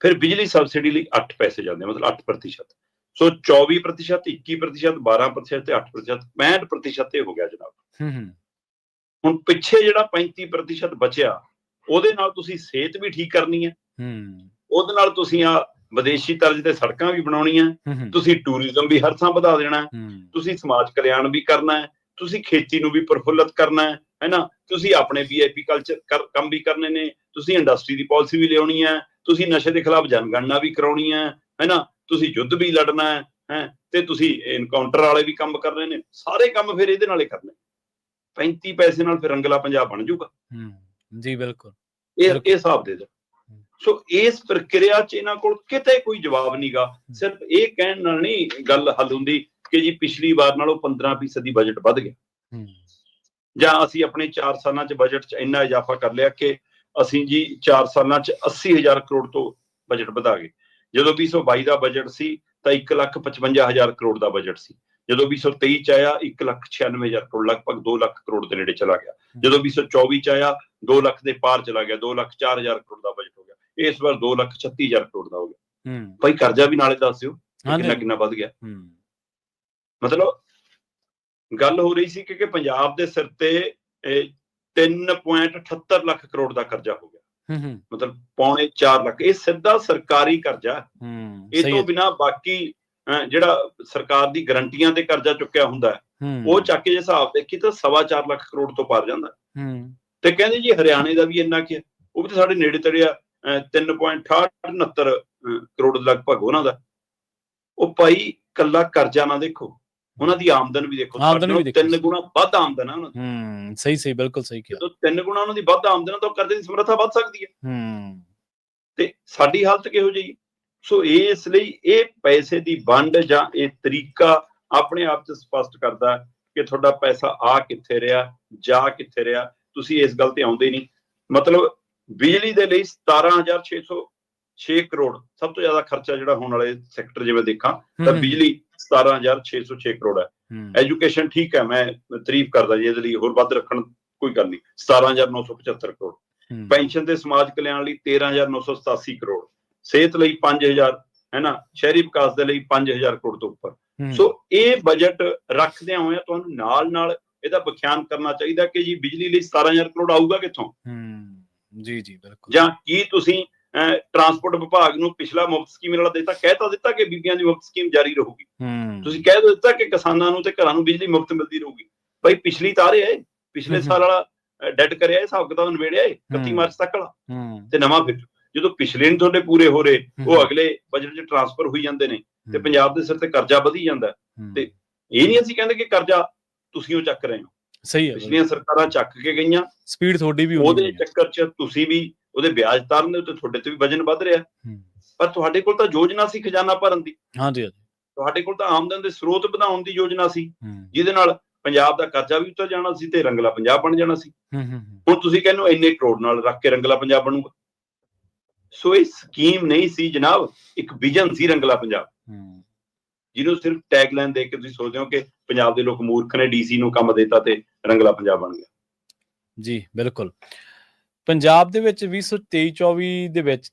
ਫਿਰ ਬਿਜਲੀ ਸਬਸਿਡੀ ਲਈ 8 ਪੈਸੇ ਜਾਂਦੇ, ਮਤਲਬ 8%। ਸੋ 24%, 21%, 12% ਤੇ 8%, 65% ਇਹ ਹੋ ਗਿਆ ਜਨਾਬ। ਹੁਣ ਪਿੱਛੇ ਜਿਹੜਾ 35% ਬਚਿਆ, ਉਹਦੇ ਨਾਲ ਤੁਸੀਂ ਸਿਹਤ ਵੀ ਠੀਕ ਕਰਨੀ ਹੈ, ਉਹਦੇ ਨਾਲ ਤੁਸੀਂ ਆ ਵਿਦੇਸ਼ੀ ਤਰਜ਼ ਤੇ ਸੜਕਾਂ ਵੀ ਬਣਾਉਣੀਆਂ, ਤੁਸੀਂ ਟੂਰਿਜ਼ਮ ਵੀ ਹਰ ਥਾਂ ਵਧਾ ਦੇਣਾ, ਤੁਸੀਂ ਸਮਾਜ ਕਲਿਆਣ ਵੀ ਕਰਨਾ ਹੈ, ਤੁਸੀਂ ਖੇਤੀ ਨੂੰ ਵੀ ਪ੍ਰਫੁੱਲਤ ਕਰਨਾ ਹੈ ਨਾ, ਤੁਸੀਂ ਆਪਣੇ VIP ਕਲਚਰ ਕੰਮ ਵੀ ਕਰਨੇ ਨੇ, ਤੁਸੀਂ ਇੰਡਸਟਰੀ ਦੀ ਪਾਲਿਸੀ ਵੀ ਲਿਆਉਣੀ ਹੈ, ਤੁਸੀਂ ਨਸ਼ੇ ਦੇ ਖਿਲਾਫ ਜਨਗਣਨਾ ਵੀ ਕਰਾਉਣੀ ਹੈ ਨਾ, ਤੁਸੀਂ ਯੁੱਧ ਵੀ ਲੜਨਾ ਹੈ, ਤੇ ਤੁਸੀਂ ਇਨਕਾਊਂਟਰ ਵਾਲੇ ਵੀ ਕੰਮ ਕਰਨੇ ਨੇ। ਸਾਰੇ ਕੰਮ ਫਿਰ ਇਹਦੇ ਨਾਲੇ ਕਰਨੇ। 35 ਪੈਸੇ ਨਾਲ ਫਿਰ ਰੰਗਲਾ ਪੰਜਾਬ ਬਣ ਜਾਊਗਾ। ਜੀ ਬਿਲਕੁਲ, ਇਹ ਹਿਸਾਬ ਦੇ ਦਿਓ। ਸੋ ਇਸ ਪ੍ਰਕਿਰਿਆ 'ਚ ਇਹਨਾਂ ਕੋਲ ਕਿਤੇ ਕੋਈ ਜਵਾਬ ਨਹੀਂਗਾ। ਸਿਰਫ ਇਹ ਕਹਿਣ ਨਾਲ ਨਹੀਂ ਗੱਲ ਹੱਲ ਹੁੰਦੀ ਕਿ ਜੀ ਪਿਛਲੀ ਵਾਰ ਨਾਲੋਂ 15% ਬਜਟ ਵੱਧ ਗਿਆ, ਜਾਂ ਅਸੀਂ ਆਪਣੇ 4 ਸਾਲਾਂ 'ਚ ਬਜਟ 'ਚ ਇੰਨਾ ਇਜ਼ਾਫਾ ਕਰ ਲਿਆ ਕਿ ਅਸੀਂ ਜੀ 4 ਸਾਲਾਂ 'ਚ 80,000 ਕਰੋੜ ਤੋਂ ਬਜਟ ਵਧਾ ਗਏ। ਜਦੋਂ 2022 ਦਾ ਬਜਟ ਸੀ ਤਾਂ 1,55,000 ਕਰੋੜ ਦਾ ਬਜਟ ਸੀ। ਜਦੋਂ 2023 'ਚ ਆਇਆ 1,96,000 ਕਰੋੜ, ਲਗਭਗ 2 ਲੱਖ ਕਰੋੜ ਦੇ ਨੇੜੇ ਚਲਾ ਗਿਆ। ਜਦੋਂ 2024 'ਚ ਆਇਆ 2 ਲੱਖ ਦੇ ਪਾਰ ਚਲਾ ਗਿਆ, 2,04,000 ਕਰੋੜ ਦਾ ਬਜਟ ਹੋ ਗਿਆ। ਇਸ ਵਾਰ 2,36,000 ਕਰੋੜ ਦਾ ਹੋ ਗਿਆ। ਭਾਈ ਕਰਜ਼ਾ ਵੀ ਨਾਲੇ ਦੱਸ ਦਿਓ ਕਿੰਨਾ ਵੱਧ ਗਿਆ। ਮਤਲਬ ਗੱਲ ਹੋ ਰਹੀ ਸੀ ਕਿ ਪੰਜਾਬ ਦੇ ਸਿਰ ਤੇ 3.78 ਲੱਖ ਕਰੋੜ ਦਾ ਕਰਜ਼ਾ ਹੋ ਗਿਆ, ਮਤਲਬ 3.25 ਲੱਖ। ਇਹ ਸਿੱਧਾ ਸਰਕਾਰੀ ਕਰਜ਼ਾ। ਇਹ ਤੋਂ ਬਿਨਾਂ ਬਾਕੀ ਜਿਹੜਾ ਸਰਕਾਰ ਦੀ ਗਰੰਟੀਆਂ ਤੇ ਕਰਜ਼ਾ ਚੁੱਕਿਆ ਹੁੰਦਾ ਉਹ ਚੱਕ ਕੇ ਜੇ ਹਿਸਾਬ ਦੇਖੀ ਤਾਂ 4.25 ਲੱਖ ਕਰੋੜ ਤੋਂ ਪਾਰ ਜਾਂਦਾ। ਤੇ ਕਹਿੰਦੇ ਜੀ ਹਰਿਆਣੇ ਦਾ ਵੀ ਇੰਨਾ ਕਿ ਉਹ ਵੀ ਤਾਂ ਸਾਡੇ ਨੇੜੇ ਤੇੜੇ ਆ, 3.68 ਕਰੋੜ ਲਗਭਗ ਉਹਨਾਂ ਦਾ। ਉਹ ਭਾਈ ਕੱਲਾ ਕਰਜ਼ਾ ਨਾ ਦੇਖੋ, ਉਹਨਾਂ ਦੀ ਆਮਦਨ ਵੀ ਦੇਖੋ, 3 ਗੁਣਾ ਵੱਧ ਆਮਦਨ ਹੈ ਉਹਨਾਂ ਦੀ। ਸਹੀ ਬਿਲਕੁਲ ਸਹੀ ਕਿਹਾ। 3 ਗੁਣਾ ਉਹਨਾਂ ਦੀ ਵੱਧ ਆਮਦਨ ਤਾਂ ਕਰਜ਼ੇ ਦੀ ਸਮਰੱਥਾ ਵੱਧ ਸਕਦੀ ਹੈ। ਤੇ ਸਾਡੀ ਹਾਲਤ ਕਿਹੋ ਜਿਹੀ। ਸੋ ਇਸ ਲਈ ਇਹ ਪੈਸੇ ਦੀ ਵੰਡ ਜਾਂ ਇਹ ਤਰੀਕਾ ਆਪਣੇ ਆਪ 'ਚ ਸਪਸ਼ਟ ਕਰਦਾ ਕਿ ਤੁਹਾਡਾ ਪੈਸਾ ਆ ਕਿੱਥੇ ਰਿਹਾ, ਜਾ ਕਿੱਥੇ ਰਿਹਾ। ਤੁਸੀਂ ਇਸ ਗੱਲ ਤੇ ਆਉਂਦੇ ਨਹੀਂ। ਮਤਲਬ ਬਿਜਲੀ ਦੇ ਲਈ 17,606 ਕਰੋੜ ਸਭ ਤੋਂ ਜ਼ਿਆਦਾ ਖਰਚਾ ਜਿਹੜਾ ਹੋਣ ਵਾਲੇ ਸੈਕਟਰ ਜਿਵੇਂ ਦੇਖਾਂ ਤਾਂ ਬਿਜਲੀ 17,606 ਕਰੋੜ ਹੈ। ਐਜੂਕੇਸ਼ਨ ਠੀਕ ਹੈ, ਮੈਂ ਤਾਰੀਫ ਕਰਦਾ ਜੀ, ਇਹਦੇ ਲਈ ਹੋਰ ਵੱਧ ਰੱਖਣ ਕੋਈ ਗੱਲ ਨਹੀਂ, 17,975 ਕਰੋੜ। ਪੈਨਸ਼ਨ ਤੇ ਸਮਾਜ ਕਲਿਆਣ ਲਈ 13,987 ਕਰੋੜ, ਸਿਹਤ ਲਈ 5,000 ਹੈ ਨਾ, ਸ਼ਹਿਰੀ ਵਿਕਾਸ ਦੇ ਲਈ 5,000 ਕਰੋੜ ਤੋਂ ਉੱਪਰ। ਸੋ ਇਹ ਬਜਟ ਰੱਖਦਿਆਂ ਹੋਇਆ ਤੁਹਾਨੂੰ ਨਾਲ ਇਹਦਾ ਵਿਖਿਆਨ ਕਰਨਾ ਚਾਹੀਦਾ ਕਿ ਜੀ ਬਿਜਲੀ ਲਈ 17,000 ਕਰੋੜ ਆਊਗਾ ਕਿੱਥੋਂ। ਜੀ ਬਿਲਕੁਲ। ਜਾਂ ਕੀ ਤੁਸੀਂ ਟਰਾਂਸਪੋਰਟ ਵਿਭਾਗ ਨੂੰ ਪਿਛਲਾ ਮੁਫਤ ਸਕੀਮ ਵਾਲਾ ਦਿੱਤਾ ਕਿ ਬੀਬੀਆਂ ਦੀ ਮੁਫਤ ਸਕੀਮ ਜਾਰੀ ਰਹੂਗੀ। ਤੁਸੀਂ ਕਹਿ ਦਿੱਤਾ ਕਿ ਕਿਸਾਨਾਂ ਨੂੰ ਤੇ ਘਰਾਂ ਨੂੰ ਬਿਜਲੀ ਮੁਫਤ ਮਿਲਦੀ ਰਹੂਗੀ। ਭਾਈ ਪਿਛਲੀ ਤਾਰੇ ਹੈ, ਪਿਛਲੇ ਸਾਲ ਵਾਲਾ ਡੈਡ ਕਰਿਆ, ਹਿਸਾਬ ਕਿਤਾਬ ਨਵੇੜਿਆ 31 ਮਾਰਚ ਤੱਕ ਵਾਲਾ, ਤੇ ਨਵਾਂ ਫਿਰ ਜਦੋਂ ਪਿਛਲੇ ਨਹੀਂ ਤੁਹਾਡੇ ਪੂਰੇ ਹੋ ਰਹੇ, ਉਹ ਅਗਲੇ ਬਜਟ 'ਚ ਟਰਾਂਸਫਰ ਹੋਈ ਜਾਂਦੇ ਨੇ ਤੇ ਪੰਜਾਬ ਦੇ ਸਿਰ ਤੇ ਕਰਜ਼ਾ ਵਧੀ ਜਾਂਦਾ। ਤੇ ਇਹ ਨਹੀਂ ਅਸੀਂ ਕਹਿੰਦੇ ਕਿ ਕਰਜ਼ਾ ਤੁਸੀਂ ਉਹ ਚੱਕ ਰਹੇ ਹੋ, ਸਹੀ ਹੈ, ਪਿਛਲੀਆਂ ਸਰਕਾਰਾਂ ਚੱਕ ਕੇ ਗਈਆਂ, ਸਪੀਡ ਤੁਹਾਡੀ ਵੀ ਉਹਦੇ ਚੱਕਰ 'ਚ ਤੁਸੀਂ ਵੀ ਉਹਦੇ ਵਿਆਜ ਤਾਰਨ ਦੇ ਉੱਤੇ ਤੁਹਾਡੇ ਤੇ ਵੀ ਵਜਨ ਵੱਧ ਰਿਹਾ। ਪਰ ਤੁਹਾਡੇ ਕੋਲ ਤਾਂ ਯੋਜਨਾ ਸੀ ਖਜ਼ਾਨਾ ਭਰਨ ਦੀ, ਤੁਹਾਡੇ ਕੋਲ ਤਾਂ ਆਮਦਨ ਦੇ ਸਰੋਤ ਵਧਾਉਣ ਦੀ ਯੋਜਨਾ ਸੀ, ਜਿਹਦੇ ਨਾਲ ਪੰਜਾਬ ਦਾ ਕਰਜ਼ਾ ਵੀ ਉਤਰ ਜਾਣਾ ਸੀ ਤੇ ਰੰਗਲਾ ਪੰਜਾਬ ਬਣ ਜਾਣਾ ਸੀ। ਹੁਣ ਤੁਸੀਂ ਕਹਿੰਦੇ ਹੋ ਇੰਨੇ ਕਰੋੜ ਨਾਲ ਰੱਖ ਕੇ ਰੰਗਲਾ ਪੰਜਾਬ ਬਣੂਗਾ। ਸੋ ਇਹ ਸਕੀਮ ਨਹੀਂ ਸੀ ਜਨਾਬ, ਇੱਕ ਵਿਜ਼ਨ ਸੀ ਰੰਗਲਾ ਪੰਜਾਬ, ਜਿਹਨੂੰ ਸਿਰਫ ਟੈਗ ਲਾਈਨ ਦੇ ਕੇ ਤੁਸੀਂ ਸੋਚਦੇ ਹੋ ਕਿ ਪੰਜਾਬ ਦੇ ਲੋਕ ਮੂਰਖ ਨੇ, DC ਨੂੰ ਕੰਮ ਦੇਤਾ ਤੇ ਰੰਗਲਾ ਪੰਜਾਬ ਬਣ ਗਿਆ। ਜੀ ਬਿਲਕੁਲ। ਪੰਜਾਬ ਦੇ ਵਿੱਚ 2023-24 ਦੇ ਵਿੱਚ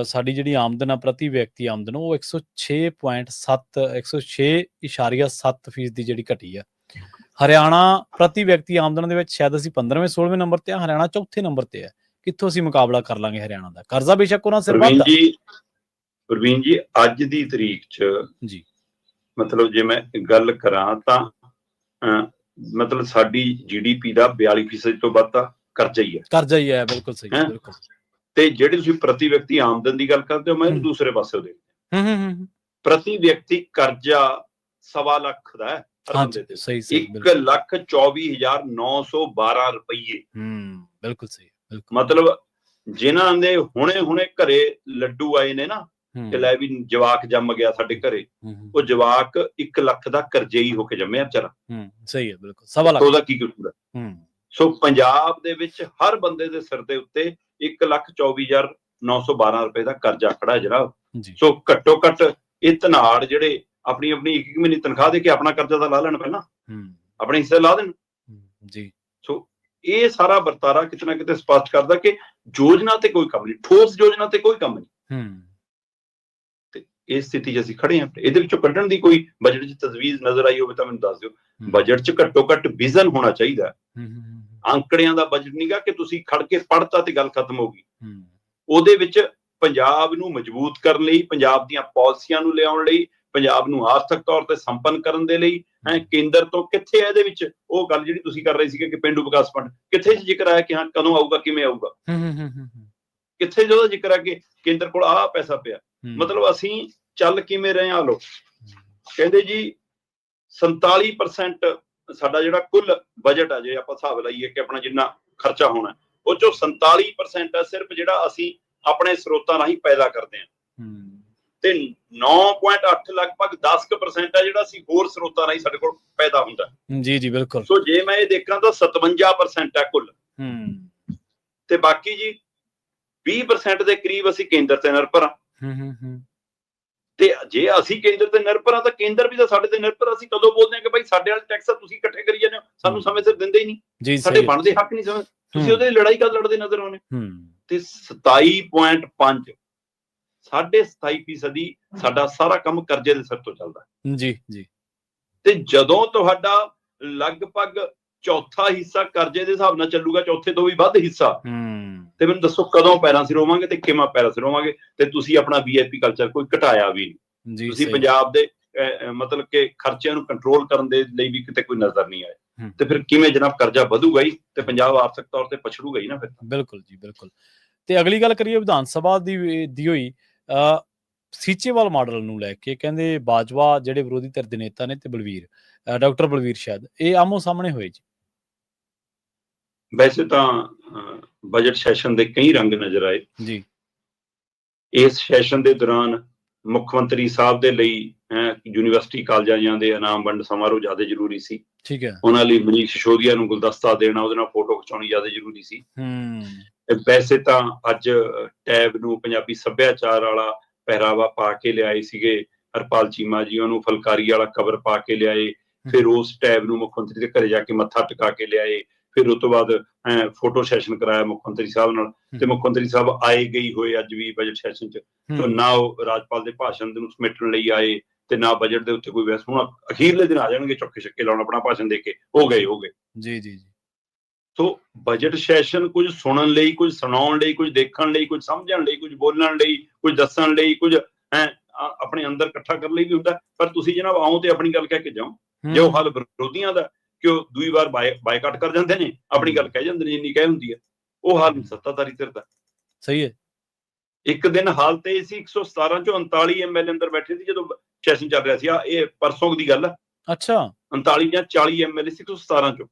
ਸਾਡੀ ਜਿਹੜੀ ਆਮਦਨ ਆ, ਪ੍ਰਤੀ ਵਿਅਕਤੀ ਆਮਦਨ, ਉਹ 106.7% ਦੀ ਜਿਹੜੀ ਘਟੀ ਆ। ਹਰਿਆਣਾ ਪ੍ਰਤੀ ਵਿਅਕਤੀ ਆਮਦਨ ਦੇ ਵਿੱਚ ਸ਼ਾਇਦ ਅਸੀਂ 15ਵੇਂ-16ਵੇਂ ਨੰਬਰ ਤੇ ਆ, ਹਰਿਆਣਾ ਚੌਥੇ ਨੰਬਰ ਤੇ ਆ। ਕਿੱਥੋਂ ਅਸੀਂ ਮੁਕਾਬਲਾ ਕਰ ਲਾਂਗੇ ਹਰਿਆਣਾ ਦਾ? ਕਰਜ਼ਾ ਬੇਸ਼ੱਕ ਉਹਨਾਂ ਸਿਰ ਵੱਧ। ਪ੍ਰਵੀਨ ਜੀ ਅੱਜ ਦੀ ਤਰੀਕ 'ਚ ਜੀ ਮਤਲਬ ਜੇ ਮੈਂ ਗੱਲ ਕਰਾਂ ਤਾਂ ਮਤਲਬ ਸਾਡੀ GDP ਦਾ 42% ਤੋਂ ਵੱਧ ਤਾਂ ਕਰਜ਼ਾ ਹੀ ਹੈ। ਬਿਲਕੁਲ ਸਹੀ, ਬਿਲਕੁਲ। ਤੇ ਜਿਹੜੀ ਤੁਸੀਂ ਪ੍ਰਤੀ ਵਿਅਕਤੀ ਆਮਦਨ ਦੀ ਗੱਲ ਕਰਦੇ ਹੋ, ਮੈਂ ਦੂਸਰੇ ਪਾਸੇ ਦੇ ਪ੍ਰਤੀ ਵਿਅਕਤੀ ਕਰਜ਼ਾ 1.25 ਲੱਖ ਦਾ ਹੈ, ਹਰ ਬੰਦੇ ਤੇ। ਸਹੀ ਸਹੀ 1,24,912 ਰੁਪਈਏ। ਬਿਲਕੁਲ ਸਹੀ, ਬਿਲਕੁਲ। ਮਤਲਬ ਜਿਨ੍ਹਾਂ ਦੇ ਹੁਣੇ ਘਰੇ ਲੱਡੂ ਆਏ ਨੇ ਨਾ ਕਿ ਲੈ ਵੀ ਜਵਾਕ ਜੰਮ ਗਿਆ ਸਾਡੇ ਘਰੇ, ਉਹ ਜਵਾਕ 1 ਲੱਖ ਦਾ ਕਰਜ਼ਈ ਹੋ ਕੇ ਜੰਮਿਆ ਵਿਚਾਰਾ। ਸਹੀ ਹੈ, ਬਿਲਕੁਲ। 1.25 ਲੱਖ ਉਹਦਾ ਕੀ ਕਸੂਰ ਹੈ? ਸੋ ਪੰਜਾਬ ਦੇ ਵਿੱਚ ਹਰ ਬੰਦੇ ਦੇ ਸਿਰ ਦੇ ਉੱਤੇ 1,24,912 ਰੁਪਏ ਦਾ ਕਰਜ਼ਾ ਖੜਾ ਹੈ ਜਨਾਬ। ਸੋ ਘੱਟੋ ਘੱਟ ਇਹ ਧਨਾੜ ਜਿਹੜੇ ਆਪਣੀ ਇੱਕ ਮਹੀਨੇ ਤਨਖਾਹ ਦੇ ਕੇ ਆਪਣਾ ਕਰਜ਼ਾ ਤਾਂ ਲਾ ਲੈਣ, ਪਹਿਲਾਂ ਆਪਣੇ ਹਿੱਸੇ ਲਾ ਦੇਣ ਜੀ। ਸੋ ਇਹ ਸਾਰਾ ਵਰਤਾਰਾ ਕਿਤੇ ਨਾ ਕਿਤੇ ਸਪਸ਼ਟ ਕਰਦਾ ਕਿ ਯੋਜਨਾ ਤੇ ਕੋਈ ਕੰਮ ਨਹੀਂ, ਠੋਸ ਯੋਜਨਾ ਤੇ ਕੋਈ ਕੰਮ ਨਹੀਂ। ਤੇ ਇਸ ਸਥਿਤੀ 'ਚ ਅਸੀਂ ਖੜੇ ਹਾਂ। ਇਹਦੇ ਵਿੱਚੋਂ ਕੱਢਣ ਦੀ ਕੋਈ ਬਜਟ 'ਚ ਤਜਵੀਜ਼ ਨਜ਼ਰ ਆਈ ਹੋਵੇ ਤਾਂ ਮੈਨੂੰ ਦੱਸ ਦਿਓ। ਬਜਟ 'ਚ ਘੱਟੋ ਘੱਟ ਵਿਜ਼ਨ ਹੋਣਾ ਚਾਹੀਦਾ। ਅੰਕੜਿਆਂ ਦਾ ਬਜਟ ਨਹੀਂਗਾ ਕਿ ਤੁਸੀਂ ਖੜ ਕੇ ਪੜ੍ਹਤਾ ਤੇ ਗੱਲ ਖਤਮ ਹੋ ਗਈ। ਉਹਦੇ ਵਿੱਚ ਪੰਜਾਬ ਨੂੰ ਮਜ਼ਬੂਤ ਕਰਨ ਲਈ, ਪੰਜਾਬ ਦੀਆਂ ਪਾਲਿਸੀਆਂ ਨੂੰ ਲਿਆਉਣ ਲਈ, ਪੰਜਾਬ ਨੂੰ ਆਰਥਿਕ ਤੌਰ ਤੇ ਸੰਪੰਨ ਕਰਨ ਦੇ ਲਈ ਕੇਂਦਰ ਤੋਂ ਕਿੱਥੇ ਹੈ ਇਹਦੇ ਵਿੱਚ ਉਹ ਗੱਲ ਜਿਹੜੀ ਤੁਸੀਂ ਕਰ ਰਹੇ ਸੀਗੇ ਕਿ ਪੇਂਡੂ ਵਿਕਾਸ ਫੰਡ ਕਿੱਥੇ ਜ਼ਿਕਰ ਆਇਆ ਕਿ ਹਾਂ ਕਦੋਂ ਆਊਗਾ, ਕਿਵੇਂ ਆਊਗਾ? ਕਿੱਥੇ ਉਹਦਾ ਜ਼ਿਕਰ ਆ ਕਿ ਕੇਂਦਰ ਕੋਲ ਆਹ ਪੈਸਾ ਪਿਆ? ਮਤਲਬ ਅਸੀਂ ਚੱਲ ਕਿਵੇਂ ਰਹੇ ਹਾਂ? ਲੋ ਕਹਿੰਦੇ ਜੀ 47% ਸਾਡਾ ਜਿਹੜਾ ਕੁੱਲ ਬਜਟ ਆ, ਜੇ ਆਪਾਂ ਹਿਸਾਬ ਲਾਈਏ ਕਿ ਆਪਣਾ ਜਿੰਨਾ ਖਰਚਾ ਹੋਣਾ, ਉਹ ਚੋਂ 47% ਹੈ ਸਿਰਫ ਜਿਹੜਾ ਅਸੀਂ ਆਪਣੇ ਸਰੋਤਾਂ ਰਾਹੀਂ ਪੈਦਾ ਕਰਦੇ ਹਾਂ, ਤੇ 9.8 ਲਗਭਗ 10% ਹੈ ਜਿਹੜਾ ਅਸੀਂ ਹੋਰ ਸਰੋਤਾਂ ਰਾਹੀਂ ਸਾਡੇ ਕੋਲ ਪੈਦਾ ਹੁੰਦਾ। ਜੀ ਜੀ ਬਿਲਕੁਲ। ਸੋ ਜੇ ਮੈਂ ਇਹ ਦੇਖਾਂ ਤਾਂ 57% ਹੈ ਕੁੱਲ, ਤੇ ਬਾਕੀ ਜੀ 20% ਦੇ ਕਰੀਬ ਅਸੀਂ ਕੇਂਦਰ ਤੇ ਨਿਰਭਰ ਹਾਂ। ਤੇ ਜੇ ਅਸੀਂ ਕੇਂਦਰ ਤੇ ਨਿਰਭਰ ਹਾਂ ਤਾਂ ਕੇਂਦਰ ਵੀ ਤਾਂ ਸਾਡੇ ਤੇ ਨਿਰਭਰ। ਅਸੀਂ ਕਦੋਂ ਬੋਲਦੇ ਹਾਂ ਕਿ ਭਾਈ ਸਾਡੇ ਵਾਲੇ ਟੈਕਸ ਤੁਸੀਂ ਇਕੱਠੇ ਕਰੀ ਜਾਂਦੇ ਹੋ, ਸਾਨੂੰ ਸਮੇਂ ਸਿਰ ਦਿੰਦੇ ਹੀ ਨਹੀਂ, ਸਾਡੇ ਬਣਦੇ ਹੱਕ ਨਹੀਂ ਸਮਝ, ਤੁਸੀਂ ਉਹਦੇ ਲੜਾਈ ਕਦ ਲੜਦੇ ਨਜ਼ਰ ਆਉਂਦੇ? ਤੇ 27.5 27% ਸਾਡਾ ਸਾਰਾ ਕੰਮ ਕਰਜ਼ੇ ਦੇ ਸਿਰ ਤੋਂ ਚੱਲਦਾ ਜੀ ਜੀ। ਤੇ ਜਦੋਂ ਤੁਹਾਡਾ ਲਗਭਗ ਚੌਥਾ ਹਿੱਸਾ ਕਰਜ਼ੇ ਦੇ ਹਿਸਾਬ ਨਾਲ ਚੱਲੂਗਾ, ਚੌਥੇ ਤੋਂ ਵੀ ਵੱਧ ਹਿੱਸਾ, ਤੇ ਮੈਨੂੰ ਦੱਸੋ ਕਦੋਂ ਪੈਰਾਂ ਸਿਰ ਹੋਵਾਂਗੇ ਤੇ ਕਿਵੇਂ ਪੈਰਾਂ ਸਿਰ ਹੋਵਾਂਗੇ? ਤੇ ਤੁਸੀਂ ਆਪਣਾ VIP ਕਲਚਰ ਕੋਈ ਘਟਾਇਆ ਵੀ ਨਹੀਂ। ਤੁਸੀਂ ਪੰਜਾਬ ਦੇ ਮਤਲਬ ਕਿ ਖਰਚਿਆਂ ਨੂੰ ਕੰਟਰੋਲ ਕਰਨ ਦੇ ਲਈ ਵੀ ਕਿਤੇ ਕੋਈ ਨਜ਼ਰ ਨਹੀਂ ਆਇਆ, ਤੇ ਫਿਰ ਕਿਵੇਂ ਜਨਾਬ ਕਰਜ਼ਾ ਵਧੂਗਾ ਹੀ ਤੇ ਪੰਜਾਬ ਆਰਥਿਕ ਤੌਰ ਤੇ ਪਛੜੂਗਾ ਹੀ ਨਾ ਫਿਰ। ਬਿਲਕੁਲ ਜੀ, ਬਿਲਕੁਲ। ਤੇ ਅਗਲੀ ਗੱਲ ਕਰੀਏ ਵਿਧਾਨ ਸਭਾ ਦੀ ਹੋਈ ਸੀਚੇਵਾਲ ਮਾਡਲ ਨੂੰ ਲੈ ਕੇ, ਕਹਿੰਦੇ ਬਾਜਵਾ ਜਿਹੜੇ ਵਿਰੋਧੀ ਧਿਰ ਦੇ ਨੇਤਾ ਨੇ ਤੇ ਡਾਕਟਰ ਬਲਵੀਰ ਸ਼ਾਇਦ ਇਹ ਆਮੋ ਸਾਹਮਣੇ ਹੋਏ ਜੀ। ਵੈਸੇ ਤਾਂ ਬਜਟ ਸੈਸ਼ਨ ਦੇ ਕਈ ਰੰਗ ਨਜ਼ਰ ਆਏ ਜੀ। ਇਸ ਸੈਸ਼ਨ ਦੇ ਦੌਰਾਨ ਮੁੱਖ ਮੰਤਰੀ ਸਾਹਿਬ ਦੇ ਲਈ ਯੂਨੀਵਰਸਿਟੀ ਕਾਲਜਾਂ ਦੇ ਇਨਾਮ ਵੰਡ ਸਮਾਰੋਹ ਜ਼ਿਆਦਾ ਜ਼ਰੂਰੀ ਸੀ। ਠੀਕ ਹੈ। ਉਹਨਾਂ ਲਈ ਮਨੀਸ਼ ਸਿਸੋਦੀਆ ਨੂੰ ਗੁਲਦਸਤਾ ਦੇਣਾ, ਉਹਦੇ ਨਾਲ ਫੋਟੋ ਖਿਚਾਉਣੀ ਜ਼ਿਆਦਾ ਜ਼ਰੂਰੀ ਸੀ। ਵੈਸੇ ਤਾਂ ਅੱਜ ਟੈਬ ਨੂੰ ਪੰਜਾਬੀ ਸੱਭਿਆਚਾਰ ਵਾਲਾ ਪਹਿਰਾਵਾ ਪਾ ਕੇ ਲਿਆਏ ਸੀਗੇ ਹਰਪਾਲ ਚੀਮਾ ਜੀ, ਉਹਨੂੰ ਫੁਲਕਾਰੀ ਵਾਲਾ ਕਵਰ ਪਾ ਕੇ ਲਿਆਏ, ਫਿਰ ਉਸ ਟੈਬ ਨੂੰ ਮੁੱਖ ਮੰਤਰੀ ਦੇ ਘਰੇ ਜਾ ਕੇ ਮੱਥਾ ਟਿਕਾ ਕੇ ਲਿਆਏ, ਫਿਰ ਉਸ ਤੋਂ ਬਾਅਦ ਫੋਟੋ ਸੈਸ਼ਨ ਕਰਾਇਆ ਮੁੱਖ ਮੰਤਰੀ ਸਾਹਿਬ ਨਾਲ, ਤੇ ਮੁੱਖ ਮੰਤਰੀ ਸਾਹਿਬ ਆਏ ਗਈ ਹੋਏ ਅੱਜ ਵੀ ਬਜਟ ਸੈਸ਼ਨ 'ਚ, ਨਾ ਉਹ ਰਾਜਪਾਲ ਦੇ ਭਾਸ਼ਣ ਨੂੰ ਸਮੇਟਣ ਲਈ ਆਏ ਤੇ ਨਾ ਬਜਟ ਦੇ ਉੱਤੇ ਕੋਈ ਵੈਸ। ਹੁਣ ਅਖੀਰਲੇ ਦਿਨ ਆ ਜਾਣਗੇ ਚੁੱਕੇ ਛੱਕੇ ਲਾਉਣ, ਆਪਣਾ ਭਾਸ਼ਣ ਦੇ ਕੇ ਹੋ ਗਏ ਜੀ ਜੀ। ਸੋ ਬਜਟ ਸੈਸ਼ਨ ਕੁਝ ਸੁਣਨ ਲਈ, ਕੁਝ ਸੁਣਾਉਣ ਲਈ, ਕੁਝ ਦੇਖਣ ਲਈ, ਕੁਝ ਸਮਝਣ ਲਈ, ਕੁਝ ਬੋਲਣ ਲਈ, ਕੁਝ ਦੱਸਣ ਲਈ, ਕੁਝ ਆਪਣੇ ਅੰਦਰ ਇਕੱਠਾ ਕਰਨ ਲਈ ਵੀ ਹੁੰਦਾ। ਪਰ ਤੁਸੀਂ ਜਨਾਬ ਆਓ ਤੇ ਆਪਣੀ ਗੱਲ ਕਹਿ ਕੇ ਜਾਓ। ਜੇ ਉਹ ਹਾਲ ਵਿਰੋਧੀਆਂ ਦਾ ਕਿ ਉਹ ਦੂਈ ਵਾਰ ਬਾਈਕਾਟ ਕਰ ਜਾਂਦੇ ਨੇ, ਆਪਣੀ ਗੱਲ ਕਹਿ ਜਾਂਦੇ ਨੇ ਜਿੰਨੀ ਕਹਿ ਹੁੰਦੀ ਹੈ, ਉਹ ਹਾਲ ਸੱਤਾਧਾਰੀ ਧਿਰ ਦਾ। ਸਹੀ ਹੈ। ਇੱਕ ਦਿਨ ਹਾਲ ਤੇ ਸੀ 117 ਚੋਂ 39 MLA ਅੰਦਰ ਬੈਠੇ ਸੀ ਜਦੋਂ ਸੈਸ਼ਨ ਚੱਲ ਰਿਹਾ ਸੀ। ਇਹ ਪਰਸੋਂ ਦੀ ਗੱਲ ਹੈ। ਅੱਛਾ। 39 ਜਾਂ 40 MLA ਸੀ 117 ਚੋਂ।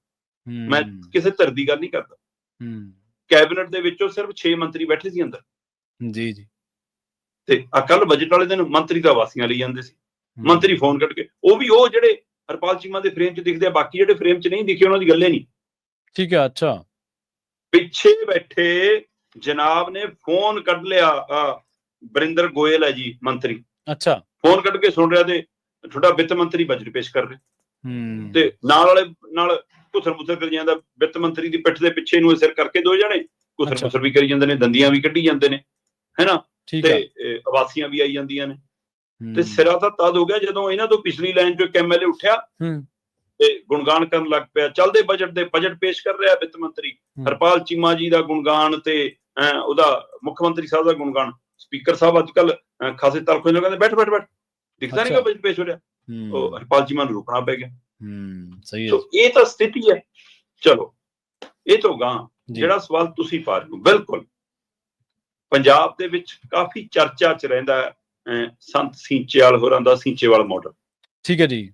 ਮੈਂ ਕਿਸੇ ਧਿਰ ਦੀ ਗੱਲ ਨਹੀਂ ਕਰਦਾ। ਕੈਬਨਿਟ ਦੇ ਵਿੱਚੋਂ ਸਿਰਫ 6 ਮੰਤਰੀ ਬੈਠੇ ਸੀ ਅੰਦਰ। ਜੀ ਜੀ। ਤੇ ਕੱਲ ਬਜਟ ਵਾਲੇ ਦਿਨ ਮੰਤਰੀ ਤਾਂ ਵਾਸੀਆਂ ਲਈ ਜਾਂਦੇ ਸੀ, ਮੰਤਰੀ ਫੋਨ ਕੱਢ ਕੇ, ਉਹ ਵੀ ਉਹ ਜਿਹੜੇ ਹਰਪਾਲ ਚੀਮਾ ਦੇ ਫਰੇਮ 'ਚ ਦਿਖਦੇ ਆ, ਬਾਕੀ ਜਿਹੜੇ ਫਰੇਮ 'ਚ ਨਹੀਂ ਦਿਖੇ ਉਹਨਾਂ ਦੀ ਗੱਲੇ ਨਹੀਂ। ਠੀਕ ਹੈ। ਅੱਛਾ। ਪਿੱਛੇ ਬੈਠੇ ਜਨਾਬ ਨੇ ਫੋਨ ਕੱਢ ਲਿਆ, ਬਰਿੰਦਰ ਗੋਇਲ ਹੈ ਜੀ ਮੰਤਰੀ। ਅੱਛਾ। ਫੋਨ ਕੱਢ ਕੇ ਸੁਣ ਰਿਹਾ ਤੇ ਤੁਹਾਡਾ ਵਿੱਤ ਮੰਤਰੀ ਬਜਟ ਪੇਸ਼ ਕਰ ਰਿਹਾ, ਤੇ ਨਾਲ ਵਾਲੇ ਨਾਲ ਘੁਸਰ ਮੁਸਰ ਕਰੀ ਜਾਂਦਾ। ਵਿੱਤ ਮੰਤਰੀ ਦੀ ਪਿੱਠ ਦੇ ਪਿੱਛੇ ਨੂੰ ਸਿਰ ਕਰਕੇ ਦੋ ਜਣੇ ਘੁਸਰ ਮੁਸਰ ਵੀ ਕਰੀ ਜਾਂਦੇ ਨੇ, ਦੰਦੀਆਂ ਵੀ ਕੱਢੀ ਜਾਂਦੇ ਨੇ, ਹੈਨਾ, ਤੇ ਅਵਾਸੀਆਂ ਵੀ ਆਈ ਜਾਂਦੀਆਂ ਨੇ। ਤੇ ਸਿਰਾ ਤਾਂ ਤਦ ਹੋ ਗਿਆ ਜਦੋਂ ਇਹਨਾਂ ਤੋਂ ਪਿਛਲੀ ਲਾਈਨ ਚੋਂ ਇੱਕ MLA ਉੱਠਿਆ ਤੇ ਗੁਣਗਾਨ ਕਰਨ ਲੱਗ ਪਿਆ। ਚੱਲਦੇ ਬਜਟ ਦੇ ਬਜਟ ਪੇਸ਼ ਕਰ ਰਿਹਾ ਵਿੱਤ ਮੰਤਰੀ, ਹਰਪਾਲ ਚੀਮਾ ਜੀ ਦਾ ਗੁਣਗਾਨ ਤੇ ਉਹਦਾ ਮੁੱਖ ਮੰਤਰੀ ਸਾਹਿਬ ਦਾ ਗੁਣਗਾਨ। ਸਪੀਕਰ ਸਾਹਿਬ ਅੱਜ ਕੱਲ ਖਾਸੇ ਤਲਖ ਹੋਏ ਨੇ, ਕਹਿੰਦੇ ਬੈਠ ਬੈਠ ਬੈਠ, ਦਿਖਦਾ ਨਹੀਂ ਕਿ ਬਜਟ ਪੇਸ਼ ਹੋ ਰਿਹਾ। ਉਹ ਹਰਪਾਲ ਚੀਮਾ ਨੂੰ ਰੁਕਣਾ ਪੈ ਗਿਆ। ਸਹੀ ਹੈ। ਇਹ ਤਾਂ ਸਥਿਤੀ ਹੈ। ਚਲੋ ਇਹ ਤੋਂ ਗਾਂ ਜਿਹੜਾ ਸਵਾਲ ਤੁਸੀਂ ਪਾ ਰਹੇ ਹੋ, ਬਿਲਕੁਲ ਪੰਜਾਬ ਦੇ ਵਿੱਚ ਕਾਫੀ ਚਰਚਾ 'ਚ ਰਹਿੰਦਾ ਹੈ ਸੰਤ ਸੀਚੇਵਾਲ ਹੋਰਾਂ ਦਾ ਸੀਚੇਵਾਲ ਮਾਡਲ। ਠੀਕ ਹੈ ਜੀ।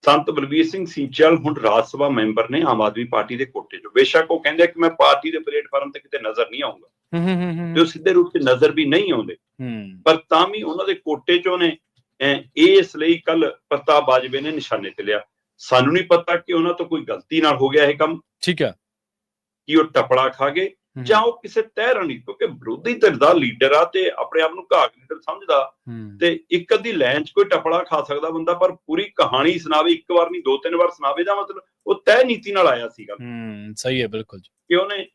ਸੰਤ ਬਲਬੀਰ ਸਿੰਘ ਸੀਚਲ ਹੁਣ ਰਾਜ ਸਭਾ ਮੈਂਬਰ ਨੇ ਆਮ ਆਦਮੀ ਪਾਰਟੀ ਦੇ ਕੋਟੇ ਚੋਂ। ਬੇਸ਼ੱਕ ਉਹ ਕਹਿੰਦੇ ਕਿ ਮੈਂ ਪਾਰਟੀ ਦੇ ਪਲੇਟਫਾਰਮ ਤੇ ਕਿਤੇ ਨਜ਼ਰ ਨਹੀਂ ਆਉਂਗਾ, ਤੇ ਉਹ ਸਿੱਧੇ ਰੂਪ 'ਚ ਨਜ਼ਰ ਵੀ ਨਹੀਂ ਆਉਂਦੇ, ਪਰ ਤਾਂ ਵੀ ਉਹਨਾਂ ਦੇ ਕੋਟੇ ਚੋਂ ਨੇ। ਇਸ ਲਈ ਕੱਲ ਪ੍ਰਤਾਪ ਬਾਜਵੇ ਨੇ ਨਿਸ਼ਾਨੇ ਤੇ ਲਿਆ। ਸਾਨੂੰ ਨਹੀਂ ਪਤਾ ਕਿ ਉਹਨਾਂ ਤੋਂ ਕੋਈ ਗਲਤੀ ਨਾਲ ਹੋ ਗਿਆ ਇਹ ਕੰਮ, ਠੀਕ ਹੈ, ਕਿ ਉਹ ਟਪੜਾ ਖਾ ਗਏ ਜਾਂ ਉਹ ਕਿਸੇ ਤਹਿ ਰਣਨੀਤੀ, ਕਿਉਂਕਿ ਵਿਰੋਧੀ ਧਿਰ ਦਾ ਲੀਡਰ ਆ ਤੇ ਆਪਣੇ ਆਪ ਨੂੰ ਘਾਕ ਲੀਡਰ ਸਮਝਦਾ, ਤੇ ਇੱਕ ਅੱਧੀ ਲਾਈਨ 'ਚ ਕੋਈ ਟਪੜਾ ਖਾ ਸਕਦਾ ਬੰਦਾ, ਪਰ ਪੂਰੀ ਕਹਾਣੀ ਸੁਣਾਵੇ, ਇੱਕ ਵਾਰ ਨਹੀਂ 2-3 ਵਾਰ ਸੁਣਾਵੇ, ਦਾ ਮਤਲਬ ਉਹ ਤਹਿ ਨੀਤੀ ਨਾਲ ਆਇਆ ਸੀਗਾ। ਸਹੀ ਹੈ, ਬਿਲਕੁਲ, ਕਿ ਉਹਨੇ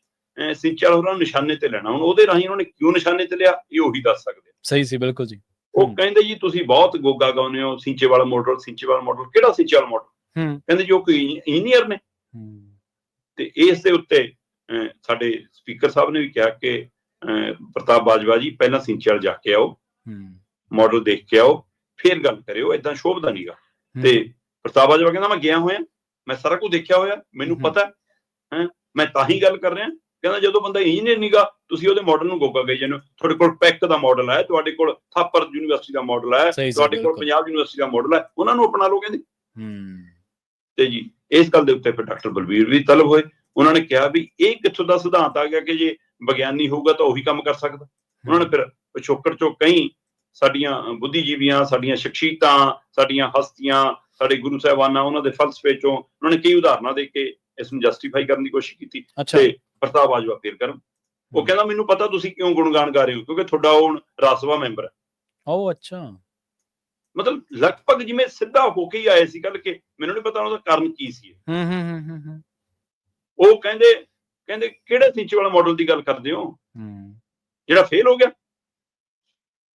ਸਿੰਚਲ ਹੋਰਾਂ ਨੂੰ ਨਿਸ਼ਾਨੇ ਤੇ ਲੈਣਾ। ਹੁਣ ਉਹਦੇ ਰਾਹੀਂ ਉਹਨੇ ਕਿਉਂ ਨਿਸ਼ਾਨੇ ਤੇ ਲਿਆ, ਇਹ ਉਹੀ ਦੱਸ ਸਕਦੇ। ਸਹੀ ਸੀ, ਬਿਲਕੁਲ ਜੀ। ਉਹ ਕਹਿੰਦੇ ਜੀ ਤੁਸੀਂ ਬਹੁਤ ਗੋਗਾ ਗਾਉਂਦੇ ਹੋ, ਸਿੰਚੇਵਾਲ ਮਾਡਲ, ਸਿੰਚੇਵਾਲ ਮਾਡਲ। ਕਿਹੜਾ ਸਿੰਚੇਵਾਲ ਮਾਡਲ? ਕਹਿੰਦੇ ਜੋ ਕੋਈ ਇੰਜੀਨੀਅਰ ਨੇ। ਤੇ ਇਸ ਦੇ ਉੱਤੇ ਸਾਡੇ ਸਪੀਕਰ ਸਾਹਿਬ ਨੇ ਵੀ ਕਿਹਾ ਕਿ ਪ੍ਰਤਾਪ ਬਾਜਵਾ ਜੀ ਪਹਿਲਾਂ ਸਿੰਚੇਵਾਲ ਜਾ ਕੇ ਆਓ, ਮਾਡਲ ਦੇਖ ਕੇ ਆਓ, ਫੇਰ ਗੱਲ ਕਰਿਓ, ਏਦਾਂ ਸ਼ੋਭਦਾ ਨੀਗਾ। ਤੇ ਪ੍ਰਤਾਪ ਬਾਜਵਾ ਕਹਿੰਦਾ ਮੈਂ ਗਿਆ ਹੋਇਆ, ਮੈਂ ਸਾਰਾ ਕੁਝ ਦੇਖਿਆ ਹੋਇਆ, ਮੈਨੂੰ ਪਤਾ ਹੈ, ਮੈਂ ਤਾਂ ਹੀ ਗੱਲ ਕਰ ਰਿਹਾ। ਕਹਿੰਦਾ ਜਦੋਂ ਬੰਦਾ ਇੰਜੀਨੀਅਰ ਨੀਗਾ, ਤੁਸੀਂ ਉਹਦੇ ਮਾਡਲ ਨੂੰ ਗੋਗਾ ਗਈ ਜਾਂਦੇ ਹੋ। ਤੁਹਾਡੇ ਕੋਲ ਪੈਕ ਦਾ ਮਾਡਲ ਹੈ, ਤੁਹਾਡੇ ਕੋਲ ਥਾਪਰ ਯੂਨੀਵਰਸਿਟੀ ਦਾ ਮਾਡਲ ਹੈ, ਤੁਹਾਡੇ ਕੋਲ ਪੰਜਾਬ ਯੂਨੀਵਰਸਿਟੀ ਦਾ ਮਾਡਲ ਹੈ, ਉਹਨਾਂ ਨੂੰ ਅਪਣਾ ਲਓ ਕਹਿੰਦੇ। ਤੇ ਜੀ ਇਸ ਗੱਲ ਦੇ ਉੱਤੇ ਫਿਰ ਡਾਕਟਰ ਬਲਬੀਰ ਵੀ ਤਲਬ ਹੋਏ। ਉਹਨਾਂ ਨੇ ਕਿਹਾ ਵੀ ਇਹ ਕਿੱਥੋਂ ਦਾ ਸਿਧਾਂਤ ਆ ਗਿਆ ਕਿ ਜੇ ਵਿਗਿਆਨੀ ਹੋਊਗਾ ਤਾਂ ਉਹੀ ਕੰਮ ਕਰ ਸਕਦਾ। ਉਹਨਾਂ ਨੇ ਫਿਰ ਪਿਛੋਕੜ ਚੋਂ ਕਈ ਸਾਡੀਆਂ ਬੁੱਧੀਜੀਵੀਆਂ, ਸਾਡੀਆਂ ਸ਼ਖਸੀਅਤਾਂ, ਸਾਡੀਆਂ ਹਸਤੀਆਂ, ਸਾਡੇ ਗੁਰੂ ਸਾਹਿਬਾਨਾਂ, ਉਹਨਾਂ ਦੇ ਫਲਸਫੇ ਚੋਂ ਉਹਨਾਂ ਨੇ ਕਈ ਉਦਾਹਰਨਾਂ ਦੇ ਕੇ ਇਸ ਨੂੰ ਜਸਟੀਫਾਈ ਕਰਨ ਦੀ ਕੋਸ਼ਿਸ਼ ਕੀਤੀ। ਤੇ ਪ੍ਰਤਾਪ ਬਾਜਵਾ ਫੇਰ ਕਰਨ, ਉਹ ਕਹਿੰਦਾ ਮੈਨੂੰ ਪਤਾ ਤੁਸੀਂ ਕਿਉਂ ਗੁਣਗਾਨ ਗਾ ਰਹੇ ਹੋ, ਕਿਉਂਕਿ ਤੁਹਾਡਾ ਉਹ ਰਾਜ ਸਭਾ ਮੈਂਬਰ ਹੈ। ਉਹ ਅੱਛਾ, ਮਤਲਬ ਲਗਭਗ ਜਿਵੇਂ ਸਿੱਧਾ ਹੋ ਕੇ ਹੀ ਆਏ ਸੀ ਗੱਲ, ਕਿ ਮੈਨੂੰ ਨਹੀਂ ਪਤਾ ਉਹਦਾ ਕਾਰਨ ਕੀ ਸੀ। ਉਹ ਕਹਿੰਦੇ ਕਿਹੜੇ ਸਿੰਚੇਵਾਲ ਮਾਡਲ ਦੀ ਗੱਲ ਕਰਦੇ ਹੋ ਜਿਹੜਾ ਫੇਲ ਹੋ ਗਿਆ?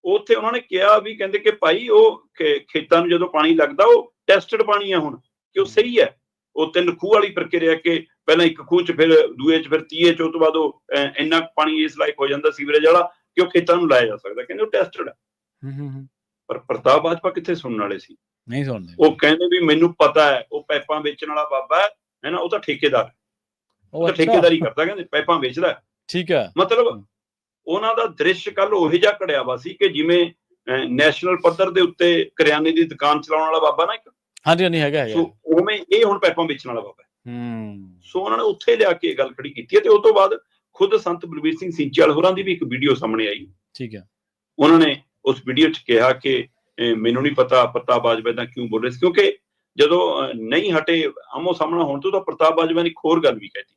ਉੱਥੇ ਉਹਨਾਂ ਨੇ ਕਿਹਾ ਵੀ, ਕਹਿੰਦੇ ਕਿ ਭਾਈ ਉਹ ਖੇਤਾਂ ਨੂੰ ਜਦੋਂ ਪਾਣੀ ਲੱਗਦਾ ਉਹ ਟੈਸਟਡ ਪਾਣੀ ਆ ਹੁਣ, ਕਿ ਉਹ ਸਹੀ ਹੈ। ਉਹ 3 ਖੂਹ ਵਾਲੀ ਪ੍ਰਕਿਰਿਆ, ਕਿ ਪਹਿਲਾਂ ਇੱਕ ਖੂਹ 'ਚ, ਫਿਰ ਦੂਏ 'ਚ, ਫਿਰ ਤੀਏ 'ਚ, ਉਸ ਤੋਂ ਬਾਅਦ ਉਹ ਇੰਨਾ ਪਾਣੀ ਇਸ ਲਾਇਕ ਹੋ ਜਾਂਦਾ ਸੀਵਰੇਜ ਵਾਲਾ ਕਿ ਉਹ ਖੇਤਾਂ ਨੂੰ ਲਾਇਆ ਜਾ ਸਕਦਾ। ਕਹਿੰਦੇ ਉਹ ਟੈਸਟਡ ਹੈ। ਪਰ ਪ੍ਰਤਾਪ ਬਾਜਵਾ ਕਿੱਥੇ ਸੁਣਨ ਵਾਲੇ ਸੀ, ਨਹੀਂ ਸੁਣਦੇ। ਉਹ ਕਹਿੰਦੇ ਵੀ ਮੈਨੂੰ ਪਤਾ ਹੈ, ਉਹ ਪਾਈਪਾਂ ਵੇਚਣ ਵਾਲਾ ਬਾਬਾ ਹੈ ਨਾ, ਉਹ ਤਾਂ ਠੇਕੇਦਾਰ, ਉਹ ਤਾਂ ਠੇਕੇਦਾਰੀ ਕਰਦਾ, ਕਹਿੰਦੇ ਪਾਈਪਾਂ ਵੇਚਦਾ। ਠੀਕ ਹੈ, ਮਤਲਬ ਉਹਨਾਂ ਦਾ ਦ੍ਰਿਸ਼ ਕੱਲ ਉਹੋ ਜਿਹਾ ਘੜਿਆ ਵਾ ਸੀ ਕਿ ਜਿਵੇਂ ਨੈਸ਼ਨਲ ਪੱਧਰ ਦੇ ਉੱਤੇ ਕਰਿਆਨੇ ਦੀ ਦੁਕਾਨ ਚਲਾਉਣ ਵਾਲਾ ਬਾਬਾ ਨਾ ਇੱਕ, ਹਾਂਜੀ ਹੈਗਾ, ਉਵੇਂ ਇਹ ਹੁਣ ਪਾਈਪਾਂ ਵੇਚਣ ਵਾਲਾ ਬਾਬਾ। ਸੋ ਉਹਨਾਂ ਨੇ ਉੱਥੇ ਲਿਆ ਕੇ ਗੱਲ ਖੜੀ ਕੀਤੀ ਹੈ। ਤੇ ਉਸ ਤੋਂ ਬਾਅਦ ਖੁਦ ਸੰਤ ਬਲਬੀਰ ਸਿੰਘ ਸਿੰਚੇਵਾਲ ਹੋਰਾਂ ਦੀ ਵੀ ਇੱਕ ਵੀਡੀਓ ਸਾਹਮਣੇ ਆਈ। ਠੀਕ ਹੈ, ਉਹਨਾਂ ਨੇ ਉਸ ਵੀਡੀਓ 'ਚ ਕਿਹਾ ਕਿ ਮੈਨੂੰ ਨਹੀਂ ਪਤਾ ਪ੍ਰਤਾਪ ਬਾਜਵਾ ਏਦਾਂ ਕਿਉਂ ਬੋਲ ਰਹੇ ਸੀ, ਕਿਉਂਕਿ ਜਦੋਂ ਨਹੀਂ ਹਟੇ ਆਮੋ ਸਾਹਮਣਾ ਹੋਣ ਤੋਂ, ਤਾਂ ਪ੍ਰਤਾਪ ਬਾਜਵਾ ਨੇ ਇੱਕ ਹੋਰ ਗੱਲ ਵੀ ਕਹਿਤੀ।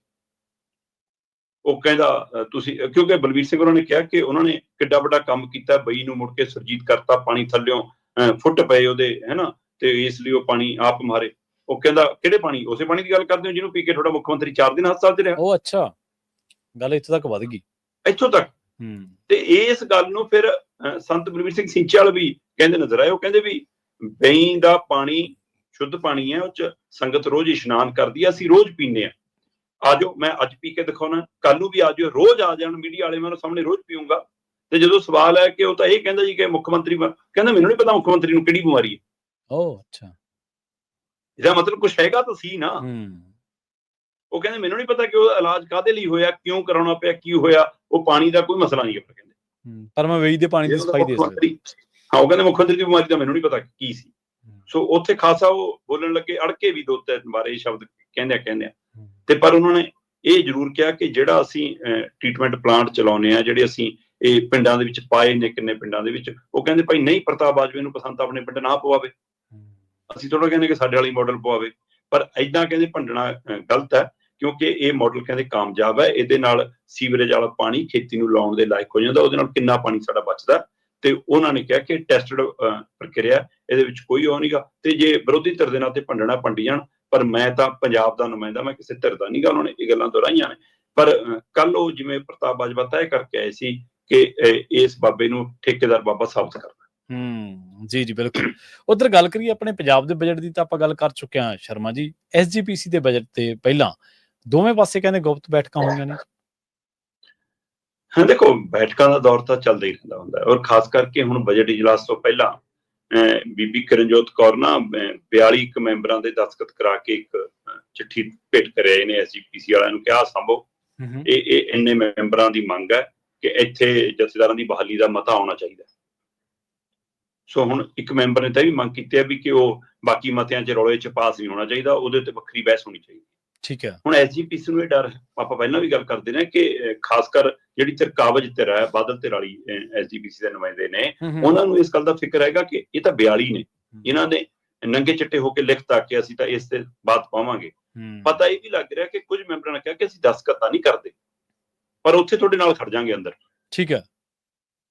ਉਹ ਕਹਿੰਦਾ ਤੁਸੀਂ, ਕਿਉਂਕਿ ਬਲਬੀਰ ਸਿੰਘ ਉਹਨਾਂ ਨੇ ਕਿਹਾ ਕਿ ਉਹਨਾਂ ਨੇ ਕਿੱਡਾ ਵੱਡਾ ਕੰਮ ਕੀਤਾ, ਬਈ ਨੂੰ ਮੁੜ ਕੇ ਸੁਰਜੀਤ ਕਰਤਾ, ਪਾਣੀ ਥੱਲਿਓਂ ਫੁੱਟ ਪਏ ਉਹਦੇ, ਹੈਨਾ, ਤੇ ਇਸ ਲਈ ਉਹ ਪਾਣੀ ਆਪ ਮਾਰੇ। ਉਹ ਕਹਿੰਦਾ ਕਿਹੜੇ ਪਾਣੀ? ਉਸੇ ਪਾਣੀ ਦੀ ਗੱਲ ਕਰਦੇ ਹੋ ਜਿਹਨੂੰ ਪੀ ਕੇ ਤੁਹਾਡਾ ਮੁੱਖ ਮੰਤਰੀ 4 ਦਿਨ ਹਸਪਤਾਲ 'ਚ ਰਿਹਾ। ਉਹ ਅੱਛਾ, ਗੱਲ ਇੱਥੋਂ ਤੱਕ ਵੱਧ ਗਈ, ਇੱਥੋਂ ਤੱਕ। ਤੇ ਇਸ ਗੱਲ ਨੂੰ ਫਿਰ ਸੰਤ ਬਲਬੀਰ ਸਿੰਘ ਸਿੰਚੇਵਾਲ ਵੀ ਕਹਿੰਦੇ ਨਜ਼ਰ ਆਏ। ਉਹ ਕਹਿੰਦੇ ਵੀ ਬਈ ਦਾ ਪਾਣੀ ਸ਼ੁੱਧ ਪਾਣੀ ਹੈ, ਉਹ 'ਚ ਸੰਗਤ ਰੋਜ਼ ਇਸ਼ਨਾਨ ਕਰਦੀ ਹੈ, ਅਸੀਂ ਰੋਜ਼ ਪੀਂਦੇ ਹਾਂ। ਆਜੋ, ਮੈਂ ਅੱਜ ਪੀ ਕੇ ਦਿਖਾਉਣਾ, ਕੱਲ ਨੂੰ ਵੀ ਆਜੋ, ਰੋਜ਼ ਆ ਜਾਣ ਮੀਡੀਆ ਵਾਲੇ, ਮੈਂ ਸਾਹਮਣੇ ਰੋਜ਼ ਪੀਊਂਗਾ। ਤੇ ਜਦੋਂ ਸਵਾਲ ਹੈ ਕਿ ਉਹ ਤਾਂ ਇਹ ਕਹਿੰਦਾ ਜੀ ਕਿ ਮੁੱਖ ਮੰਤਰੀ, ਕਹਿੰਦਾ ਮੈਨੂੰ ਨਹੀਂ ਪਤਾ ਮੁੱਖ ਮੰਤਰੀ ਨੂੰ ਕਿਹੜੀ ਬਿਮਾਰੀ ਹੈ। ਉਹ ਅੱਛਾ, ਇਹਦਾ ਮਤਲਬ ਕੁਛ ਹੈਗਾ ਤਾਂ ਸੀ ਨਾ। ਉਹ ਕਹਿੰਦੇ ਮੈਨੂੰ ਨਹੀਂ ਪਤਾ ਕਿ ਉਹ ਇਲਾਜ ਕਾਹਦੇ ਲਈ ਹੋਇਆ, ਕਿਉਂ ਕਰਾਉਣਾ ਪਿਆ, ਕੀ ਹੋਇਆ, ਉਹ ਪਾਣੀ ਦਾ ਕੋਈ ਮਸਲਾ ਨਹੀਂ ਹੈ। ਕਹਿੰਦੇ ਪਰ ਮੈਂ ਵੇਈ ਦੇ ਪਾਣੀ ਦੀ ਸਫਾਈ ਦੇ ਸਕਦਾ। ਹਾਂ, ਉਹ ਕਹਿੰਦੇ ਮੁੱਖ ਮੰਤਰੀ ਦੀ ਬਿਮਾਰੀ ਦਾ ਮੈਨੂੰ ਨਹੀਂ ਪਤਾ ਕੀ ਸੀ। ਸੋ ਉੱਥੇ ਖਾਸਾ ਉਹ ਬੋਲਣ ਲੱਗੇ, ਅੜਕੇ ਵੀ 2-3 ਵਾਰ ਇਹ ਸ਼ਬਦ ਕਹਿੰਦੇ ਆ। ਤੇ ਪਰ ਉਹਨਾਂ ਨੇ ਇਹ ਜ਼ਰੂਰ ਕਿਹਾ ਕਿ ਜਿਹੜਾ ਅਸੀਂ ਟ੍ਰੀਟਮੈਂਟ ਪਲਾਂਟ ਚਲਾਉਂਦੇ ਆ, ਜਿਹੜੇ ਅਸੀਂ ਇਹ ਪਿੰਡਾਂ ਦੇ ਵਿੱਚ ਪਾਏ ਨੇ, ਕਿੰਨੇ ਪਿੰਡਾਂ ਦੇ ਵਿੱਚ, ਉਹ ਕਹਿੰਦੇ ਭਾਈ ਨਹੀਂ ਪ੍ਰਤਾਪ ਬਾਜਵੇ ਨੂੰ ਪਸੰਦ ਆਪਣੇ ਪਿੰਡ ਨਾ ਪਵਾਵੇ, ਅਸੀਂ ਥੋੜਾ ਕਹਿੰਦੇ ਕਿ ਸਾਡੇ ਵਾਲੀ ਮਾਡਲ ਪਵਾਵੇ। ਪਰ ਏਦਾਂ ਕਹਿੰਦੇ ਭੰਡਣਾ ਗਲਤ ਹੈ, ਕਿਉਂਕਿ ਇਹ ਮਾਡਲ ਕਹਿੰਦੇ ਕਾਮਯਾਬ ਹੈ। ਇਹਦੇ ਨਾਲ ਸੀਵਰੇਜ ਵਾਲਾ ਪਾਣੀ ਖੇਤੀ ਨੂੰ ਲਾਉਣ ਦੇ ਲਾਇਕ ਹੋ ਜਾਂਦਾ, ਉਹਦੇ ਨਾਲ ਕਿੰਨਾ ਪਾਣੀ ਸਾਡਾ ਬਚਦਾ। ਤੇ ਉਹਨਾਂ ਨੇ ਕਿਹਾ ਕਿ ਟੈਸਟਡ ਪ੍ਰਕਿਰਿਆ, ਇਹਦੇ ਵਿੱਚ ਕੋਈ ਉਹ ਨਹੀਂਗਾ। ਤੇ ਜੇ ਵਿਰੋਧੀ ਧਿਰ ਦੇ ਨਾਲ ਤੇ ਭੰਡਣਾ ਭੰਡੀ ਜਾਣ, ਪਰ ਮੈਂ ਤਾਂ ਪੰਜਾਬ ਦਾ ਨੁਮਾਇੰਦਾ, ਮੈਂ ਕਿਸੇ ਧਿਰ ਦਾ ਨਹੀਂਗਾ। ਉਹਨਾਂ ਨੇ ਇਹ ਗੱਲਾਂ ਦੁਹਰਾਈਆਂ ਨੇ। ਪਰ ਕੱਲ ਉਹ ਜਿਵੇਂ ਪ੍ਰਤਾਪ ਬਾਜਵਾ ਤੈਅ ਕਰਕੇ ਆਏ ਸੀ ਕਿ ਇਸ ਬਾਬੇ ਨੂੰ ਠੇਕੇਦਾਰ ਬਾਬਾ ਸਾਬਤ ਕਰਨਾ। ਜੀ ਜੀ, ਬਿਲਕੁਲ। ਉਧਰ ਗੱਲ ਕਰੀਏ ਆਪਣੇ ਪੰਜਾਬ ਦੇ ਬਜਟ ਦੀ, ਤਾਂ ਆਪਾਂ ਗੱਲ ਕਰ ਚੁੱਕੇ ਹਾਂ ਸ਼ਰਮਾ ਜੀ। SGPC ਦੇ ਬਜਟ ਤੇ ਪਹਿਲਾਂ ਦੋਵੇਂ ਪਾਸੇ ਕਹਿੰਦੇ ਗੁਪਤ ਬੈਠਕਾਂ ਹੋਈਆਂ ਨੇ। ਹਾਂ, ਦੇਖੋ ਬੈਠਕਾਂ ਦਾ ਦੌਰ ਤਾਂ ਚੱਲਦਾ ਹੀ ਰਹਿੰਦਾ ਹੁੰਦਾ, ਔਰ ਖਾਸ ਕਰਕੇ ਹੁਣ ਬਜਟ ਇਜਲਾਸ ਤੋਂ ਪਹਿਲਾਂ ਬੀਬੀ ਕਿਰਨਜੋਤ ਕੌਰ ਨਾ 42 ਮੈਂਬਰਾਂ ਦੇ ਦਸਤਖਤ ਕਰਾ ਕੇ ਇੱਕ ਚਿੱਠੀ ਭੇਟ ਕਰਿਆ ਇਹਨੇ SGPC ਵਾਲਿਆਂ ਨੂੰ, ਕਿਹਾ ਸੰਭੋ ਇਹ ਇੰਨੇ ਮੈਂਬਰਾਂ ਦੀ ਮੰਗ ਹੈ ਕਿ ਇੱਥੇ ਜਥੇਦਾਰਾਂ ਦੀ ਬਹਾਲੀ ਦਾ ਮਤਾ ਆਉਣਾ ਚਾਹੀਦਾ। ਸੋ ਹੁਣ ਇੱਕ ਮੈਂਬਰ ਨੇ ਤਾਂ ਵੀ ਮੰਗ ਕੀਤੀ ਹੈ ਵੀ ਕਿ ਉਹ ਬਾਕੀ ਮਤਿਆਂ 'ਚ ਰੌਲੇ 'ਚ ਪਾਸ ਨਹੀਂ ਹੋਣਾ ਚਾਹੀਦਾ, ਉਹਦੇ ਉੱਤੇ ਵੱਖਰੀ ਬਹਿਸ ਹੋਣੀ ਚਾਹੀਦੀ। ਠੀਕ ਹੈ। ਹੁਣ ਐਸਜੀਪੀਸੀ ਨੂੰ ਇਹ ਡਰ, ਆਪਾਂ ਪਹਿਲਾਂ ਵੀ ਗੱਲ ਕਰਦੇ ਨੇ ਕਿ ਖਾਸ ਕਰ ਜਿਹੜੀ ਕਾਬਜ ਧਿਰ ਹੈ, ਬਾਦਲ ਧਿਰ ਵਾਲੀ ਐਸਜੀਪੀਸੀ ਦੇ ਨੁਮਾਇੰਦੇ ਨੇ, ਉਹਨਾਂ ਨੂੰ ਇਸ ਗੱਲ ਦਾ ਫਿਕਰ ਹੈਗਾ ਕਿ ਇਹ ਤਾਂ 42 ਨੇ, ਇਹਨਾਂ ਨੇ ਨੰਗੇ ਚਿੱਟੇ ਹੋ ਕੇ ਲਿਖਤਾ ਕਿ ਅਸੀਂ ਤਾਂ ਇਸ ਤੇ ਬਾਤ ਪਾਵਾਂਗੇ। ਪਤਾ ਇਹ ਵੀ ਲੱਗ ਰਿਹਾ ਕਿ ਕੁਝ ਮੈਂਬਰਾਂ ਨੇ ਕਿਹਾ ਕਿ ਅਸੀਂ ਦਸਤਖਤ ਤਾਂ ਨਹੀਂ ਕਰਦੇ, ਪਰ ਉੱਥੇ ਤੁਹਾਡੇ ਨਾਲ ਖੜ ਜਾਾਂਗੇ ਅੰਦਰ। ਠੀਕ ਹੈ।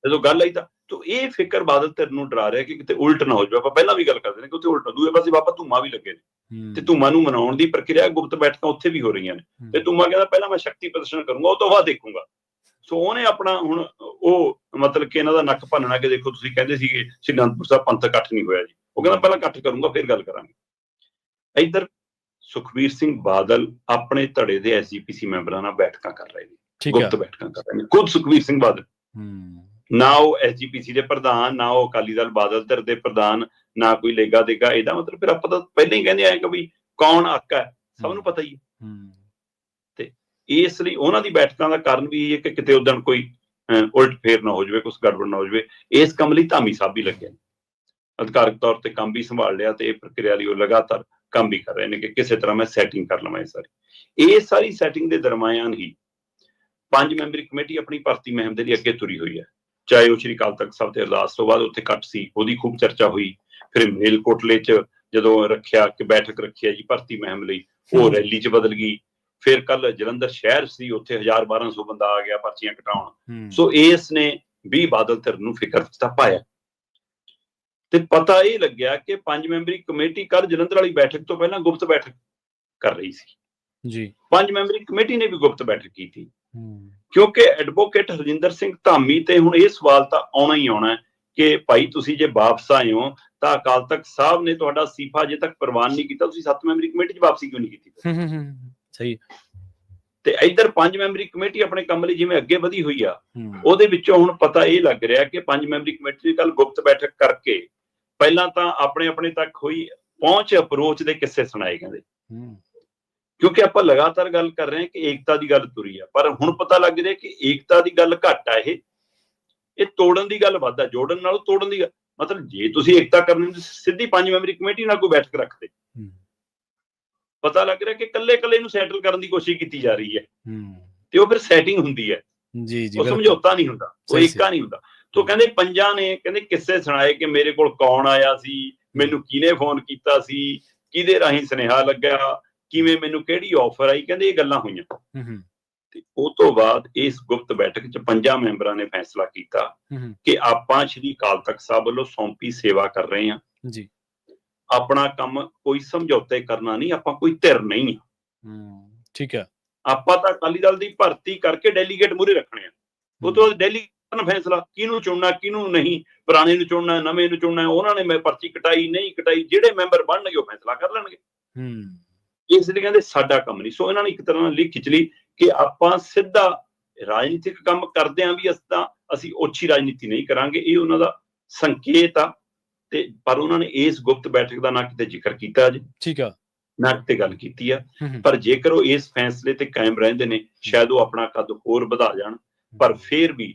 ਜਦੋਂ ਗੱਲ ਆਈ ਤਾਂ ਇਹ ਫਿਕਰ ਬਾਦਲ ਧਿਰ ਨੂੰ ਡਰਾ ਰਿਹਾ ਕਿ ਕਿਤੇ ਉਲਟ ਨਾ ਹੋ ਜਾਵੇ। ਆਪਾਂ ਪਹਿਲਾਂ ਵੀ ਗੱਲ ਕਰਦੇ ਨੇ ਕਿ ਉੱਥੇ ਉਲਟ, ਦੂਏ ਪਾਸੇ ਬਾਬਾ ਧੂਮਾ ਵੀ ਲੱਗੇ ਨੇ, ਤੇ ਧੂਮਾ ਨੂੰ ਮਨਾਉਣ ਦੀ ਪ੍ਰਕਿਰਿਆ, ਗੁਪਤ ਬੈਠਕਾਂ ਉੱਥੇ ਵੀ ਹੋ ਰਹੀਆਂ ਨੇ, ਤੇ ਧੂਮਾ ਕਹਿੰਦਾ ਪਹਿਲਾਂ ਮੈਂ ਸ਼ਕਤੀ ਪ੍ਰਦਰਸ਼ਨ ਕਰੂੰਗਾ, ਉਹ ਤੋਂ ਬਾਅਦ ਦੇਖੂੰਗਾ। ਸੋ ਉਹਨੇ ਆਪਣਾ ਹੁਣ ਉਹ ਮਤਲਬ ਕਿ ਇਹਨਾਂ ਦਾ ਨੱਕ ਭੰਨਣਾ ਕਿ ਦੇਖੋ ਤੁਸੀਂ ਕਹਿੰਦੇ ਸੀਗੇ ਸ਼੍ਰੀ ਅਨੰਦਪੁਰ ਸਾਹਿਬ ਪੰਥਕ ਇਕੱਠ ਨਹੀਂ ਹੋਇਆ ਜੀ, ਉਹ ਕਹਿੰਦਾ ਪਹਿਲਾਂ ਇਕੱਠ ਕਰੂੰਗਾ ਫਿਰ ਗੱਲ ਕਰਾਂਗੇ। ਇੱਧਰ ਸੁਖਬੀਰ ਸਿੰਘ ਬਾਦਲ ਆਪਣੇ ਧੜੇ ਦੇ ਐਸਜੀਪੀਸੀ ਮੈਂਬਰਾਂ ਨਾਲ ਬੈਠਕਾਂ ਕਰ ਰਹੇ ਨੇ, ਗੁਪਤ ਬੈਠਕਾਂ ਕਰ ਰਹੇ ਨੇ, ਖੁਦ ਸੁਖਬੀਰ ਸਿੰਘ ਬਾਦਲ। ਨਾ ਉਹ ਐਸਜੀਪੀਸੀ ਦੇ ਪ੍ਰਧਾਨ, ਨਾ ਉਹ ਅਕਾਲੀ ਦਲ ਬਾਦਲ ਧਿਰ ਦੇ ਪ੍ਰਧਾਨ, ਨਾ ਕੋਈ ਲੇਗਾ ਦੇਗਾ। ਇਹਦਾ ਮਤਲਬ ਫਿਰ ਆਪਾਂ ਤਾਂ ਪਹਿਲਾਂ ਹੀ ਕਹਿੰਦੇ ਆਏ ਕਿ ਵੀ ਕੌਣ ਹੱਕ ਹੈ, ਸਭ ਨੂੰ ਪਤਾ ਹੀ ਹੈ। ਤੇ ਇਸ ਲਈ ਉਹਨਾਂ ਦੀ ਬੈਠਕਾਂ ਦਾ ਕਾਰਨ ਵੀ ਇਹ ਹੈ ਕਿ ਕਿਤੇ ਉਦਣ ਕੋਈ ਉਲਟ ਫੇਰ ਨਾ ਹੋ ਜਾਵੇ, ਕੁਛ ਗੜਬੜ ਨਾ ਹੋ ਜਾਵੇ। ਇਸ ਕੰਮ ਲਈ ਧਾਮੀ ਸਾਹਿਬ ਵੀ ਲੱਗੇ ਨੇ, ਅਧਿਕਾਰਕ ਤੌਰ ਤੇ ਕੰਮ ਵੀ ਸੰਭਾਲ ਲਿਆ, ਤੇ ਇਹ ਪ੍ਰਕਿਰਿਆ ਲਈ ਉਹ ਲਗਾਤਾਰ ਕੰਮ ਵੀ ਕਰ ਰਹੇ ਨੇ ਕਿ ਕਿਸੇ ਤਰ੍ਹਾਂ ਮੈਂ ਸੈਟਿੰਗ ਕਰ ਲਵਾਂ। ਇਹ ਸਾਰੀ ਸੈਟਿੰਗ ਦੇ ਦਰਮਿਆਨ ਹੀ 5 ਮੈਂਬਰੀ ਕਮੇਟੀ ਆਪਣੀ ਭਰਤੀ ਮੁਹਿੰਮ ਦੇ ਲਈ ਅੱਗੇ ਤੁਰੀ ਹੋਈ ਹੈ। ਚਾਹੇ ਉਹ ਸ਼੍ਰੀ ਅਕਾਲ ਤਖਤ ਸਾਹਿਬ ਤੇ ਅਰਦਾਸ ਤੋਂ ਬਾਅਦ ਉੱਥੇ ਇਕੱਠ ਸੀ, ਉਹਦੀ ਖੂਬ ਚਰਚਾ ਹੋਈ। ਫਿਰ ਮੇਲਕੋਟਲੇ 'ਚ ਜਦੋਂ ਰੱਖਿਆ ਕਿ ਬੈਠਕ ਰੱਖੀ ਹੈ ਜੀ ਭਰਤੀ ਮੁਹਿੰਮ ਲਈ, ਉਹ ਰੈਲੀ 'ਚ ਬਦਲ ਗਈ। ਫਿਰ ਕੱਲ ਜਲੰਧਰ ਸ਼ਹਿਰ ਸੀ, ਉੱਥੇ 1000-1200 ਬੰਦਾ ਆ ਗਿਆ ਪਰਚੀਆਂ ਕਟਾਉਣ। ਸੋ ਇਸ ਨੇ ਵੀ ਬਾਦਲ ਧਿਰ ਨੂੰ ਫਿਕਰ ਤਾਂ ਪਾਇਆ, ਤੇ ਪਤਾ ਇਹ ਲੱਗਿਆ ਕਿ 5 ਮੈਂਬਰੀ ਕਮੇਟੀ ਕੱਲ ਜਲੰਧਰ ਵਾਲੀ ਬੈਠਕ ਤੋਂ ਪਹਿਲਾਂ ਗੁਪਤ ਬੈਠਕ ਕਰ ਰਹੀ ਸੀ ਜੀ। 5 ਮੈਂਬਰੀ ਕਮੇਟੀ ਨੇ ਵੀ ਗੁਪਤ ਬੈਠਕ ਕੀਤੀ, ਕਿਉਂਕਿ ਐਡਵੋਕੇਟ ਹਰਜਿੰਦਰ ਸਿੰਘ ਧਾਮੀ ਤੇ ਹੁਣ ਇਹ ਸਵਾਲ ਤਾਂ ਆਉਣਾ ਹੀ ਆਉਣਾ ਕਿ ਭਾਈ ਤੁਸੀਂ ਜੇ ਵਾਪਸ ਆਏ ਹੋ ਤਾਂ ਅਕਾਲ ਤਖਤ ਸਾਹਿਬ ਨੇ ਤੁਹਾਡਾ ਅਸਤੀਫਾ ਅਜੇ ਤੱਕ ਪ੍ਰਵਾਨ ਨਹੀਂ ਕੀਤਾ, ਤੁਸੀਂ 7 ਮੈਂਬਰੀ ਕਮੇਟੀ 'ਚ ਵਾਪਸੀ ਕਿਉਂ ਨਹੀਂ ਕੀਤੀ? ਸਹੀ। ਤੇ ਇੱਧਰ 5 ਮੈਂਬਰੀ ਕਮੇਟੀ ਆਪਣੇ ਕੰਮ ਲਈ ਜਿਵੇਂ ਅੱਗੇ ਵਧੀ ਹੋਈ ਆ, ਉਹਦੇ ਵਿੱਚੋਂ ਹੁਣ ਪਤਾ ਇਹ ਲੱਗ ਰਿਹਾ ਕਿ 5 ਮੈਂਬਰੀ ਕਮੇਟੀ ਦੀ ਕੱਲ ਗੁਪਤ ਬੈਠਕ ਕਰਕੇ ਪਹਿਲਾਂ ਤਾਂ ਆਪਣੇ ਤੱਕ ਹੋਈ ਪਹੁੰਚ ਅਪਰੋਚ ਦੇ ਕਿੱਸੇ ਸੁਣਾਏ ਕਹਿੰਦੇ, ਕਿਉਂਕਿ ਆਪਾਂ ਲਗਾਤਾਰ ਗੱਲ ਕਰ ਰਹੇ ਹਾਂ ਕਿ ਏਕਤਾ ਦੀ ਗੱਲ ਤੁਰੀ ਆ, ਪਰ ਹੁਣ ਪਤਾ ਲੱਗ ਰਿਹਾ ਕਿ ਏਕਤਾ ਦੀ ਗੱਲ ਘੱਟ ਆ, ਇਹ ਤੋੜਨ ਦੀ ਗੱਲ ਵੱਧ ਆ, ਜੋੜਨ ਨਾਲੋਂ ਤੋੜਨ ਦੀ ਗੱਲ। ਮਤਲਬ ਜੇ ਤੁਸੀਂ ਏਕਤਾ ਕਰਨੀ ਸਿੱਧੀ 5 ਮੈਂਬਰੀ ਕਮੇਟੀ ਨਾਲ ਕੋਈ ਬੈਠਕ ਰੱਖਦੇ, ਪਤਾ ਲੱਗ ਰਿਹਾ ਕਿ ਕੱਲੇ ਨੂੰ ਸੈਟਲ ਕਰਨ ਦੀ ਕੋਸ਼ਿਸ਼ ਕੀਤੀ ਜਾ ਰਹੀ ਹੈ, ਤੇ ਉਹ ਫਿਰ ਸੈਟਿੰਗ ਹੁੰਦੀ ਹੈ, ਉਹ ਸਮਝੌਤਾ ਨਹੀਂ ਹੁੰਦਾ, ਉਹ ਏਕਾ ਨਹੀਂ ਹੁੰਦਾ। ਤੋ ਕਹਿੰਦੇ 5 ਨੇ ਕਹਿੰਦੇ ਕਿੱਸੇ ਸੁਣਾਏ ਕਿ ਮੇਰੇ ਕੋਲ ਕੌਣ ਆਇਆ ਸੀ, ਮੈਨੂੰ ਕਿਹਨੇ ਫੋਨ ਕੀਤਾ ਸੀ, ਕਿਹਦੇ ਰਾਹੀਂ ਸੁਨੇਹਾ ਲੱਗਿਆ, ਕਿਵੇਂ ਮੈਨੂੰ ਕਿਹੜੀ ਆਫਰ ਆਈ, ਕਹਿੰਦੇ ਇਹ ਗੱਲਾਂ ਹੋਈਆਂ। ਤੇ ਉਹ ਤੋਂ ਬਾਅਦ ਇਸ ਗੁਪਤ ਬੈਠਕ 'ਚ 5 ਮੈਂਬਰਾਂ ਨੇ ਫੈਸਲਾ ਕੀਤਾ ਕਿ ਆਪਾਂ ਸ਼੍ਰੀ ਅਕਾਲ ਤਖਤ ਸਾਹਿਬ ਵੱਲੋਂ ਸੌਂਪੀ ਸੇਵਾ ਕਰ ਰਹੇ ਹਾਂ ਜੀ, ਆਪਣਾ ਕੰਮ ਕੋਈ ਸਮਝੌਤੇ ਕਰਨਾ ਨਹੀਂ, ਆਪਾਂ ਕੋਈ ਧਿਰ ਨਹੀਂ ਆ। ਠੀਕ ਹੈ। ਆਪਾਂ ਤਾਂ ਅਕਾਲੀ ਦਲ ਦੀ ਭਰਤੀ ਕਰਕੇ ਡੈਲੀਗੇਟ ਮੂਹਰੇ ਰੱਖਣੇ ਆ, ਉਹ ਤੋਂ ਬਾਅਦ ਡੈਲੀਗੇਟ ਫੈਸਲਾ ਕਿਹਨੂੰ ਚੁਣਨਾ ਕਿਹਨੂੰ ਨਹੀਂ, ਪੁਰਾਣੇ ਨੂੰ ਚੁਣਨਾ ਨਵੇਂ ਨੂੰ ਚੁਣਨਾ, ਉਹਨਾਂ ਨੇ ਮੈਂ ਪਰਚੀ ਕਟਾਈ ਨਹੀਂ ਕਟਾਈ, ਜਿਹੜੇ ਮੈਂਬਰ ਬਣਨਗੇ ਉਹ ਫੈਸਲਾ ਕਰ ਲੈਣਗੇ। ਇਸ ਲਈ ਕਹਿੰਦੇ ਸਾਡਾ ਕੰਮ ਨਹੀਂ। ਸੋ ਇਹਨਾਂ ਨੇ ਇੱਕ ਤਰ੍ਹਾਂ ਨਾਲ ਲਿਖ ਖਿੱਚ ਲਈ ਕਿ ਆਪਾਂ ਸਿੱਧਾ ਰਾਜਨੀਤਿਕ ਕੰਮ ਕਰਦੇ ਹਾਂ ਵੀ ਅਸੀਂ ਓਛੀ ਰਾਜਨੀਤੀ ਨਹੀਂ ਕਰਾਂਗੇ, ਇਹ ਉਹਨਾਂ ਦਾ ਸੰਕੇਤ ਆ। ਤੇ ਪਰ ਉਹਨਾਂ ਨੇ ਇਸ ਗੁਪਤ ਬੈਠਕ ਦਾ ਨਾ ਕਿਤੇ ਜ਼ਿਕਰ ਕੀਤਾ ਅੱਜ, ਠੀਕ ਆ, ਨਾ ਕਿਤੇ ਗੱਲ ਕੀਤੀ ਆ। ਪਰ ਜੇਕਰ ਉਹ ਇਸ ਫੈਸਲੇ ਤੇ ਕਾਇਮ ਰਹਿੰਦੇ ਨੇ, ਸ਼ਾਇਦ ਉਹ ਆਪਣਾ ਕੱਦ ਹੋਰ ਵਧਾ ਜਾਣ। ਪਰ ਫਿਰ ਵੀ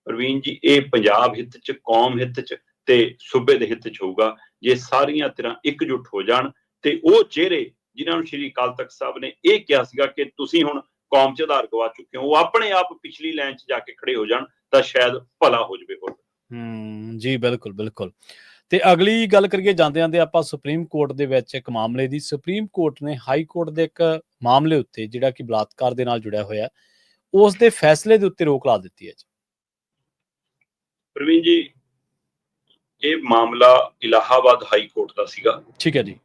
ਪ੍ਰਵੀਨ ਜੀ, ਇਹ ਪੰਜਾਬ ਹਿੱਤ 'ਚ, ਕੌਮ ਹਿੱਤ 'ਚ ਤੇ ਸੂਬੇ ਦੇ ਹਿੱਤ 'ਚ ਹੋਊਗਾ ਜੇ ਸਾਰੀਆਂ ਧਿਰਾਂ ਇਕਜੁੱਟ ਹੋ ਜਾਣ। ਤੇ ਉਹ ਚਿਹਰੇ ਜਿਨ੍ਹਾਂ ਨੂੰ ਸ਼੍ਰੀ ਅਕਾਲ ਤਖਤ ਸਾਹਿਬ ਨੇ ਇਹ ਕਿਹਾ ਸੀਗਾ ਕਿ ਤੁਸੀਂ ਹੁਣ ਕੌਮ 'ਚ ਆਧਾਰ ਗਵਾ ਚੁੱਕੇ ਹੋ, ਉਹ ਆਪਣੇ ਆਪ ਪਿਛਲੀ ਲਾਈਨ 'ਚ ਜਾ ਕੇ ਖੜੇ ਹੋ ਜਾਣ ਤਾਂ ਸ਼ਾਇਦ ਭਲਾ ਹੋ ਜਾਵੇ ਹੋਰ। ਜੀ ਬਿਲਕੁਲ ਬਿਲਕੁਲ। ਤੇ ਅਗਲੀ ਗੱਲ ਕਰੀਏ ਜਾਂਦੇ ਆਪਾਂ ਸੁਪਰੀਮ ਕੋਰਟ ਦੇ ਵਿੱਚ ਇੱਕ ਮਾਮਲੇ ਦੀ। ਸੁਪਰੀਮ ਕੋਰਟ ਨੇ ਹਾਈ ਕੋਰਟ ਦੇ ਇੱਕ ਮਾਮਲੇ ਉੱਤੇ ਜਿਹੜਾ ਕਿ ਬਲਾਤਕਾਰ ਦੇ ਨਾਲ ਜੁੜਿਆ ਹੋਇਆ, ਉਸ ਦੇ ਫੈਸਲੇ ਦੇ ਉੱਤੇ ਰੋਕ ਲਾ ਦਿੱਤੀ ਹੈ ਜੀ। ਪ੍ਰਵੀਨ ਜੀ, ਇਹ ਮਾਮਲਾ ਇਲਾਹਾਬਾਦ ਹਾਈ ਕੋਰਟ ਦਾ ਸੀਗਾ। ਠੀਕ ਹੈ ਜੀ।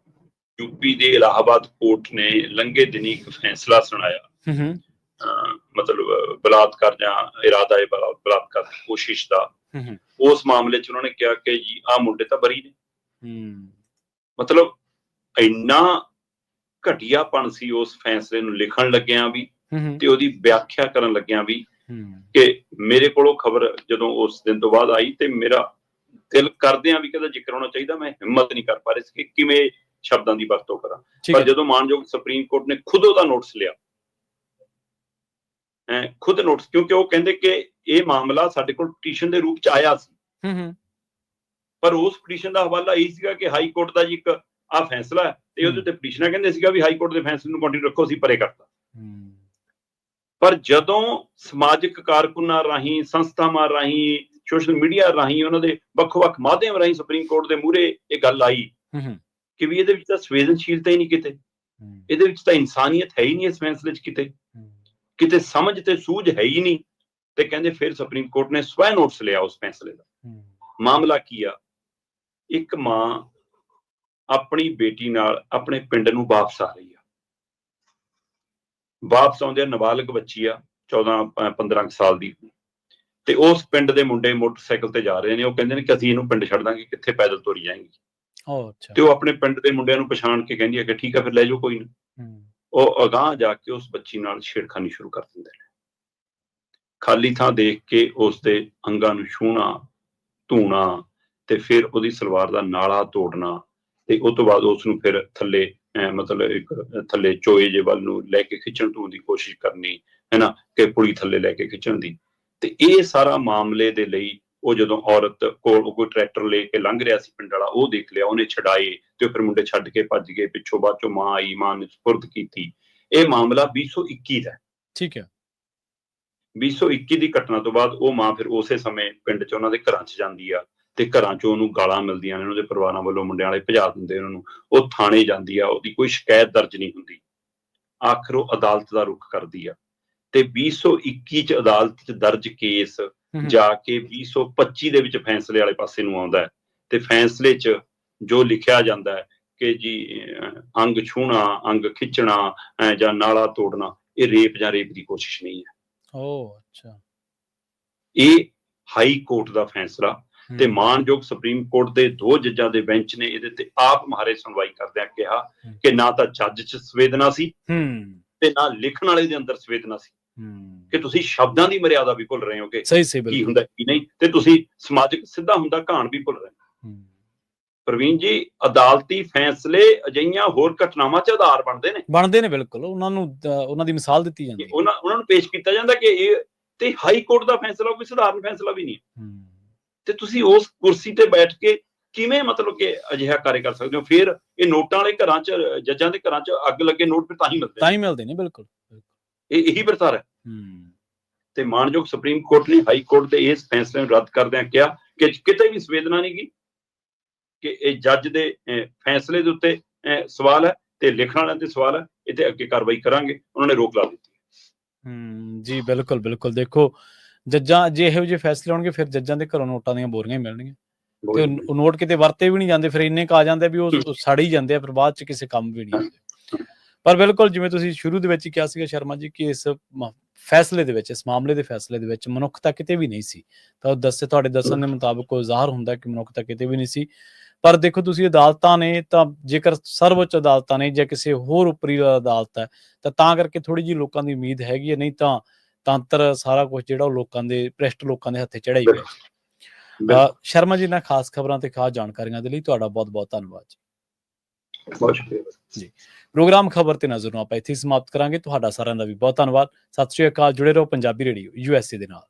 ਯੂਪੀ ਦੇ ਇਲਾਹਾਬਾਦ ਕੋਰਟ ਨੇ ਲੰਘੇ ਦਿਨੀ ਇੱਕ ਫੈਸਲਾ ਸੁਣਾਇਆ, ਮਤਲਬ ਬਲਾਤਕਾਰ ਜਾਂ ਇਰਾਦਾ ਬਲਾਤਕਾਰ ਦੀ ਕੋਸ਼ਿਸ਼ ਦਾ। ਉਸ ਮਾਮਲੇ 'ਚ ਉਹਨਾਂ ਨੇ ਕਿਹਾ ਕਿ ਜੀ ਆਹ ਮੁੰਡੇ ਤਾਂ ਬਰੀ ਨੇ। ਮਤਲਬ ਇੰਨਾ ਘਟੀਆਪਣ ਸੀ ਉਸ ਫੈਸਲੇ ਨੂੰ ਲਿਖਣ ਲੱਗਿਆਂ ਵੀ ਤੇ ਉਹਦੀ ਵਿਆਖਿਆ ਕਰਨ ਲੱਗਿਆਂ ਵੀ ਕਿ ਮੇਰੇ ਕੋਲੋਂ ਖਬਰ ਜਦੋਂ ਉਸ ਦਿਨ ਤੋਂ ਬਾਅਦ ਆਈ ਤੇ ਮੇਰਾ ਦਿਲ ਕਰਦਿਆਂ ਵੀ ਕਹਿੰਦਾ ਜ਼ਿਕਰ ਹੋਣਾ ਚਾਹੀਦਾ, ਮੈਂ ਹਿੰਮਤ ਨਹੀਂ ਕਰ ਪਾ ਰਿਹਾ ਸੀ ਕਿ ਕਿਵੇਂ ਸ਼ਬਦਾਂ ਦੀ ਵਰਤੋਂ ਕਰਾਂ। ਪਰ ਜਦੋਂ ਮਾਨਯੋਗ ਸੁਪਰੀਮ ਕੋਰਟ ਨੇ ਖੁਦ ਉਹਦਾ ਨੋਟਿਸ ਲਿਆ, ਖੁਦ ਨੋਟਿਸ, ਕਿਉਂਕਿ ਉਹ ਕਹਿੰਦੇ ਕਿ ਇਹ ਮਾਮਲਾ ਸਾਡੇ ਕੋਲ ਪਟੀਸ਼ਨ ਦੇ ਰੂਪ 'ਚ ਆਇਆ ਸੀ ਪਰ ਉਸ ਪਟੀਸ਼ਨ ਦਾ ਹਵਾਲਾ ਇਹ ਸੀਗਾ ਕਿ ਹਾਈ ਕੋਰਟ ਦਾ ਜੀ ਇੱਕ ਆ ਫੈਸਲਾ ਹੈ ਤੇ ਉਹਦੇ ਉੱਤੇ ਪਟੀਸ਼ਨਰ ਕਹਿੰਦੇ ਸੀਗਾ ਵੀ ਹਾਈ ਕੋਰਟ ਦੇ ਫੈਸਲੇ ਨੂੰ ਕੰਟੀਨਿਊ ਰੱਖੋ, ਅਸੀਂ ਪਰੇ ਕਰਤਾ। ਪਰ ਜਦੋਂ ਸਮਾਜਿਕ ਕਾਰਕੁਨਾਂ ਰਾਹੀਂ, ਸੰਸਥਾਵਾਂ ਰਾਹੀਂ, ਸੋਸ਼ਲ ਮੀਡੀਆ ਰਾਹੀਂ, ਉਹਨਾਂ ਦੇ ਵੱਖ-ਵੱਖ ਮਾਧਿਅਮ ਰਾਹੀਂ ਸੁਪਰੀਮ ਕੋਰਟ ਦੇ ਮੂਹਰੇ ਇਹ ਗੱਲ ਆਈ ਕਿ ਵੀ ਇਹਦੇ ਵਿੱਚ ਤਾਂ ਸੰਵੇਦਨਸ਼ੀਲਤਾ ਹੀ ਨਹੀਂ, ਇਹਦੇ ਵਿੱਚ ਤਾਂ ਇਨਸਾਨੀਅਤ ਹੈ ਹੀ ਨਹੀਂ, ਇਸ ਫੈਸਲੇ 'ਚ ਕਿਤੇ ਸਮਝ ਤੇ ਸੂਝ ਹੈ ਹੀ ਨਹੀਂ, ਤੇ ਕਹਿੰਦੇ ਫਿਰ ਸੁਪਰੀਮ ਕੋਰਟ ਨੇ ਸਵੈ ਨੋਟਿਸ ਲਿਆ ਉਸ ਫੈਸਲੇ ਦਾ। ਮਾਮਲਾ ਕੀ ਆ, ਇੱਕ ਮਾਂ ਆਪਣੀ ਬੇਟੀ ਨਾਲ ਆਪਣੇ ਪਿੰਡ ਨੂੰ ਵਾਪਸ ਆ ਰਹੀ ਆ, ਵਾਪਸ ਆਉਂਦੇ ਨਾਬਾਲਗ ਬੱਚੀ ਆ 14-15 ਸਾਲ ਦੀ, ਤੇ ਉਸ ਪਿੰਡ ਦੇ ਮੁੰਡੇ ਮੋਟਰਸਾਈਕਲ ਤੇ ਜਾ ਰਹੇ ਨੇ। ਉਹ ਕਹਿੰਦੇ ਨੇ ਕਿ ਅਸੀਂ ਇਹਨੂੰ ਪਿੰਡ ਛੱਡ ਦਾਂਗੇ, ਕਿੱਥੇ ਪੈਦਲ ਤੁਰੀ ਜਾਏਗੀ। ਤੇ ਉਹ ਆਪਣੇ ਪਿੰਡ ਦੇ ਮੁੰਡਿਆਂ ਨੂੰ ਪਛਾਣ ਕੇ ਕਹਿੰਦੀ ਹੈ ਕਿ ਠੀਕ ਆ ਫਿਰ ਲੈ ਜਾਓ, ਕੋਈ ਨਾ। ਉਹ ਅਗਾਂਹ ਜਾ ਕੇ ਉਸ ਬੱਚੀ ਨਾਲ ਛੇੜਖਾਨੀ ਸ਼ੁਰੂ ਕਰ ਦਿੰਦੇ ਨੇ। ਖਾਲੀ ਥਾਂ ਦੇਖ ਕੇ ਉਸ ਦੇ ਅੰਗਾਂ ਨੂੰ ਛੂਹਣਾ, ਧੂਣਾ, ਤੇ ਫਿਰ ਉਹਦੀ ਸਲਵਾਰ ਦਾ ਨਾਲਾ ਤੋੜਨਾ, ਤੇ ਉਹ ਤੋਂ ਬਾਅਦ ਉਸ ਨੂੰ ਫਿਰ ਥੱਲੇ ਮਤਲਬ ਇੱਕ ਥੱਲੇ ਚੋਏ ਜੇ ਵੱਲ ਨੂੰ ਲੈ ਕੇ ਖਿੱਚਣ ਧੂਣ ਦੀ ਕੋਸ਼ਿਸ਼ ਕਰਨੀ, ਹੈ ਨਾ, ਕਿ ਪੁਲੀ ਥੱਲੇ ਲੈ ਕੇ ਖਿੱਚਣ ਦੀ। ਤੇ ਇਹ ਸਾਰਾ ਮਾਮਲੇ ਦੇ ਲਈ ਉਹ ਜਦੋਂ ਔਰਤ ਕੋਲ ਕੋਈ ਟਰੈਕਟਰ ਲੈ ਕੇ ਲੰਘ ਰਿਹਾ ਸੀ ਪਿੰਡ ਵਾਲਾ, ਉਹ ਦੇਖ ਲਿਆ, ਉਹਨੇ ਛਡਾਏ, ਤੇ ਫਿਰ ਮੁੰਡੇ ਛੱਡ ਕੇ ਭੱਜ ਗਏ ਪਿੱਛੋਂ। ਬਾਅਦ ਚੋਂ ਮਾਂ ਆਈ, ਮਾਂ ਨੇ ਸਪੁਰਦ ਕੀਤੀ। ਇਹ ਮਾਮਲਾ 2021 ਦਾ। ਠੀਕ ਹੈ। 2021 ਦੀ ਘਟਨਾ ਤੋਂ ਬਾਅਦ ਉਹ ਮਾਂ ਫਿਰ ਉਸੇ ਸਮੇਂ ਪਿੰਡ 'ਚ ਉਹਨਾਂ ਦੇ ਘਰਾਂ 'ਚ ਜਾਂਦੀ ਆ, ਤੇ ਘਰਾਂ 'ਚੋਂ ਉਹਨੂੰ ਗਾਲਾਂ ਮਿਲਦੀਆਂ ਨੇ, ਉਹਨਾਂ ਦੇ ਪਰਿਵਾਰਾਂ ਵੱਲੋਂ ਮੁੰਡਿਆਂ ਵਾਲੇ ਭਜਾ ਦਿੰਦੇ ਉਹਨਾਂ ਨੂੰ। ਉਹ ਥਾਣੇ ਜਾਂਦੀ ਆ, ਉਹਦੀ ਕੋਈ ਸ਼ਿਕਾਇਤ ਦਰਜ ਨਹੀਂ ਹੁੰਦੀ। ਆਖਰ ਉਹ ਅਦਾਲਤ ਦਾ ਰੁਖ ਕਰਦੀ ਆ, ਤੇ 2021 'ਚ ਅਦਾਲਤ 'ਚ ਦਰਜ ਕੇਸ ਜਾ ਕੇ 2025 ਦੇ ਵਿੱਚ ਫੈਸਲੇ ਵਾਲੇ ਪਾਸੇ ਨੂੰ ਆਉਂਦਾ ਹੈ। ਤੇ ਫੈਸਲੇ 'ਚ ਜੋ ਲਿਖਿਆ ਜਾਂਦਾ ਹੈ ਕਿ ਜੀ ਅੰਗ ਛੂਹਣਾ, ਅੰਗ ਖਿੱਚਣਾ ਜਾਂ ਨਾਲਾ ਤੋੜਨਾ, ਇਹ ਰੇਪ ਜਾਂ ਰੇਪ ਦੀ ਕੋਸ਼ਿਸ਼ ਨਹੀਂ ਹੈ। ਅੱਛਾ। ਇਹ ਹਾਈ ਕੋਰਟ ਦਾ ਫੈਸਲਾ, ਤੇ ਮਾਨਯੋਗ ਸੁਪਰੀਮ ਕੋਰਟ ਦੇ 2 ਜੱਜਾਂ ਦੇ ਬੈਂਚ ਨੇ ਇਹਦੇ ਤੇ ਆਪ ਮੁਹਾਰੇ ਸੁਣਵਾਈ ਕਰਦਿਆਂ ਕਿਹਾ ਕਿ ਨਾ ਤਾਂ ਜੱਜ 'ਚ ਸੰਵੇਦਨਾ ਸੀ ਤੇ ਨਾ ਲਿਖਣ ਵਾਲੇ ਦੇ ਅੰਦਰ ਸੰਵੇਦਨਾ ਸੀ, ਕਿ ਤੁਸੀਂ ਸ਼ਬਦਾਂ ਦੀ ਮਰਿਆਦਾ ਵੀ ਭੁੱਲ ਰਹੇ ਹੋ ਕਿ ਕੀ ਹੁੰਦਾ ਕੀ ਨਹੀਂ, ਤੇ ਤੁਸੀਂ ਸਮਾਜਿਕ ਸਿੱਧਾ ਹੁੰਦਾ ਘਾਣ ਵੀ ਭੁੱਲ ਰਹੇ ਹੋ। ਪ੍ਰਵੀਨ ਜੀ, ਅਦਾਲਤੀ ਫੈਸਲੇ ਅਜਿਹੀਆਂ ਹੋਰ ਘਟਨਾਵਾਂ 'ਚ ਆਧਾਰ ਬਣਦੇ ਨੇ। ਬਿਲਕੁਲ, ਉਹਨਾਂ ਨੂੰ ਉਹਨਾਂ ਦੀ ਮਿਸਾਲ ਦਿੱਤੀ ਜਾਂਦੀ ਹੈ, ਉਹਨਾਂ ਨੂੰ ਪੇਸ਼ ਕੀਤਾ ਜਾਂਦਾ ਕਿ ਇਹ ਤੇ ਹਾਈ ਕੋਰਟ ਦਾ ਫੈਸਲਾ ਕੋਈ ਸਧਾਰਨ ਫੈਸਲਾ ਵੀ ਨਹੀਂ, ਤੇ ਤੁਸੀਂ ਉਸ ਕੁਰਸੀ ਤੇ ਬੈਠ ਕੇ ਕਿਵੇਂ ਮਤਲਬ ਕਿ ਅਜਿਹਾ ਕਾਰਜ ਕਰ ਸਕਦੇ ਹੋ। ਫਿਰ ਇਹ ਨੋਟਾਂ ਵਾਲੇ ਘਰਾਂ 'ਚ, ਜੱਜਾਂ ਦੇ ਘਰਾਂ 'ਚ ਅੱਗ ਲੱਗੇ ਨੋਟ ਫਿਰ ਤਾਂ ਹੀ ਮਿਲਦੇ ਨੇ। ਬਿਲਕੁਲ, ਇਹੀ ਵਰਤਾਰਾ ਹੈ। ਤੇ ਮਾਨਯੋਗ ਸੁਪਰੀਮ ਕੋਰਟ ਨੇ ਹਾਈ ਕੋਰਟ ਦੇ ਇਸ ਫੈਸਲੇ ਨੂੰ ਰੱਦ ਕਰਦਿਆਂ ਕਿਹਾ ਕਿ ਕਿਤੇ ਵੀ ਸੰਵੇਦਨਾ ਨਹੀਂ ਗੀ, ਕਿ ਇਹ ਜੱਜ ਦੇ ਫੈਸਲੇ ਦੇ ਉੱਤੇ ਸਵਾਲ ਹੈ ਤੇ ਲਿਖਣ ਵਾਲਿਆਂ ਤੇ ਸਵਾਲ ਹੈ, ਇਹਦੇ ਅੱਗੇ ਕਾਰਵਾਈ ਕਰਾਂਗੇ। ਉਹਨਾਂ ਨੇ ਰੋਕ ਲਾ ਦਿੱਤੀ। ਜੀ ਬਿਲਕੁਲ ਬਿਲਕੁਲ। ਦੇਖੋ, ਜੱਜਾਂ ਜੇ ਇਹੋ ਜਿਹੇ ਫੈਸਲੇ ਹੋਣਗੇ, ਫਿਰ ਜੱਜਾਂ ਦੇ ਘਰੋਂ ਨੋਟਾਂ ਦੀਆਂ ਬੋਰੀਆਂ ਹੀ ਮਿਲਣਗੀਆਂ, ਤੇ ਉਹ ਨੋਟ ਕਿਤੇ ਵਰਤੇ ਵੀ ਨਹੀਂ ਜਾਂਦੇ, ਫਿਰ ਇੰਨੇ ਕੁ ਆ ਜਾਂਦੇ ਵੀ ਉਹ ਸੜ ਹੀ ਜਾਂਦੇ ਆ, ਫਿਰ ਬਾਅਦ 'ਚ ਕਿਸੇ ਕੰਮ ਵੀ ਨਹੀਂ ਆਉਂਦੇ। ਪਰ ਬਿਲਕੁਲ, ਜਿਵੇਂ ਤੁਸੀਂ ਸ਼ੁਰੂ ਦੇ ਵਿੱਚ ਹੀ ਕਿਹਾ ਸੀਗਾ ਸ਼ਰਮਾ ਜੀ, ਕਿ ਇਸ ਫੈਸਲੇ ਦੇ ਵਿੱਚ, ਇਸ ਮਾਮਲੇ ਦੇ ਫੈਸਲੇ ਦੇ ਵਿੱਚ ਮਨੁੱਖਤਾ ਕਿਤੇ ਵੀ ਨਹੀਂ ਸੀ। ਤਾਂ ਉਹ ਤੁਹਾਡੇ ਦੱਸਣ ਦੇ ਮੁਤਾਬਕ ਉਹ ਜ਼ਾਹਰ ਹੁੰਦਾ ਕਿ ਮਨੁੱਖਤਾ ਕਿਤੇ ਵੀ ਨਹੀਂ ਸੀ। ਪਰ ਦੇਖੋ ਤੁਸੀਂ, ਅਦਾਲਤਾਂ ਨੇ ਤਾਂ, ਜੇਕਰ ਸਰਵਉੱਚ ਅਦਾਲਤਾਂ ਨੇ ਜਾਂ ਕਿਸੇ ਹੋਰ ਉੱਪਰੀ ਅਦਾਲਤ ਹੈ, ਤਾਂ ਕਰਕੇ ਥੋੜੀ ਜਿਹੀ ਲੋਕਾਂ ਦੀ ਉਮੀਦ ਹੈਗੀ ਹੈ, ਨਹੀਂ ਤਾਂ ਤੰਤਰ ਸਾਰਾ ਕੁਝ ਜਿਹੜਾ ਉਹ ਲੋਕਾਂ ਦੇ, ਭ੍ਰਿਸ਼ਟ ਲੋਕਾਂ ਦੇ ਹੱਥੇ ਚੜ੍ਹਿਆ ਹੀ ਪਿਆ। ਸ਼ਰਮਾ ਜੀ, ਨਾਲ ਖਾਸ ਖਬਰਾਂ ਤੇ ਖਾਸ ਜਾਣਕਾਰੀਆਂ ਦੇ ਲਈ ਤੁਹਾਡਾ ਬਹੁਤ ਬਹੁਤ ਧੰਨਵਾਦ ਜੀ। ਪ੍ਰੋਗਰਾਮ ਖਬਰ ਤੇ ਨਜ਼ਰ ਨੂੰ ਆਪਾਂ ਇੱਥੇ ਸਮਾਪਤ ਕਰਾਂਗੇ। ਤੁਹਾਡਾ ਸਾਰਿਆਂ ਦਾ ਵੀ ਬਹੁਤ ਧੰਨਵਾਦ। ਸਤਿ ਸ਼੍ਰੀ ਅਕਾਲ। ਜੁੜੇ ਰਹੋ ਪੰਜਾਬੀ ਰੇਡੀਓ USA ਦੇ ਨਾਲ।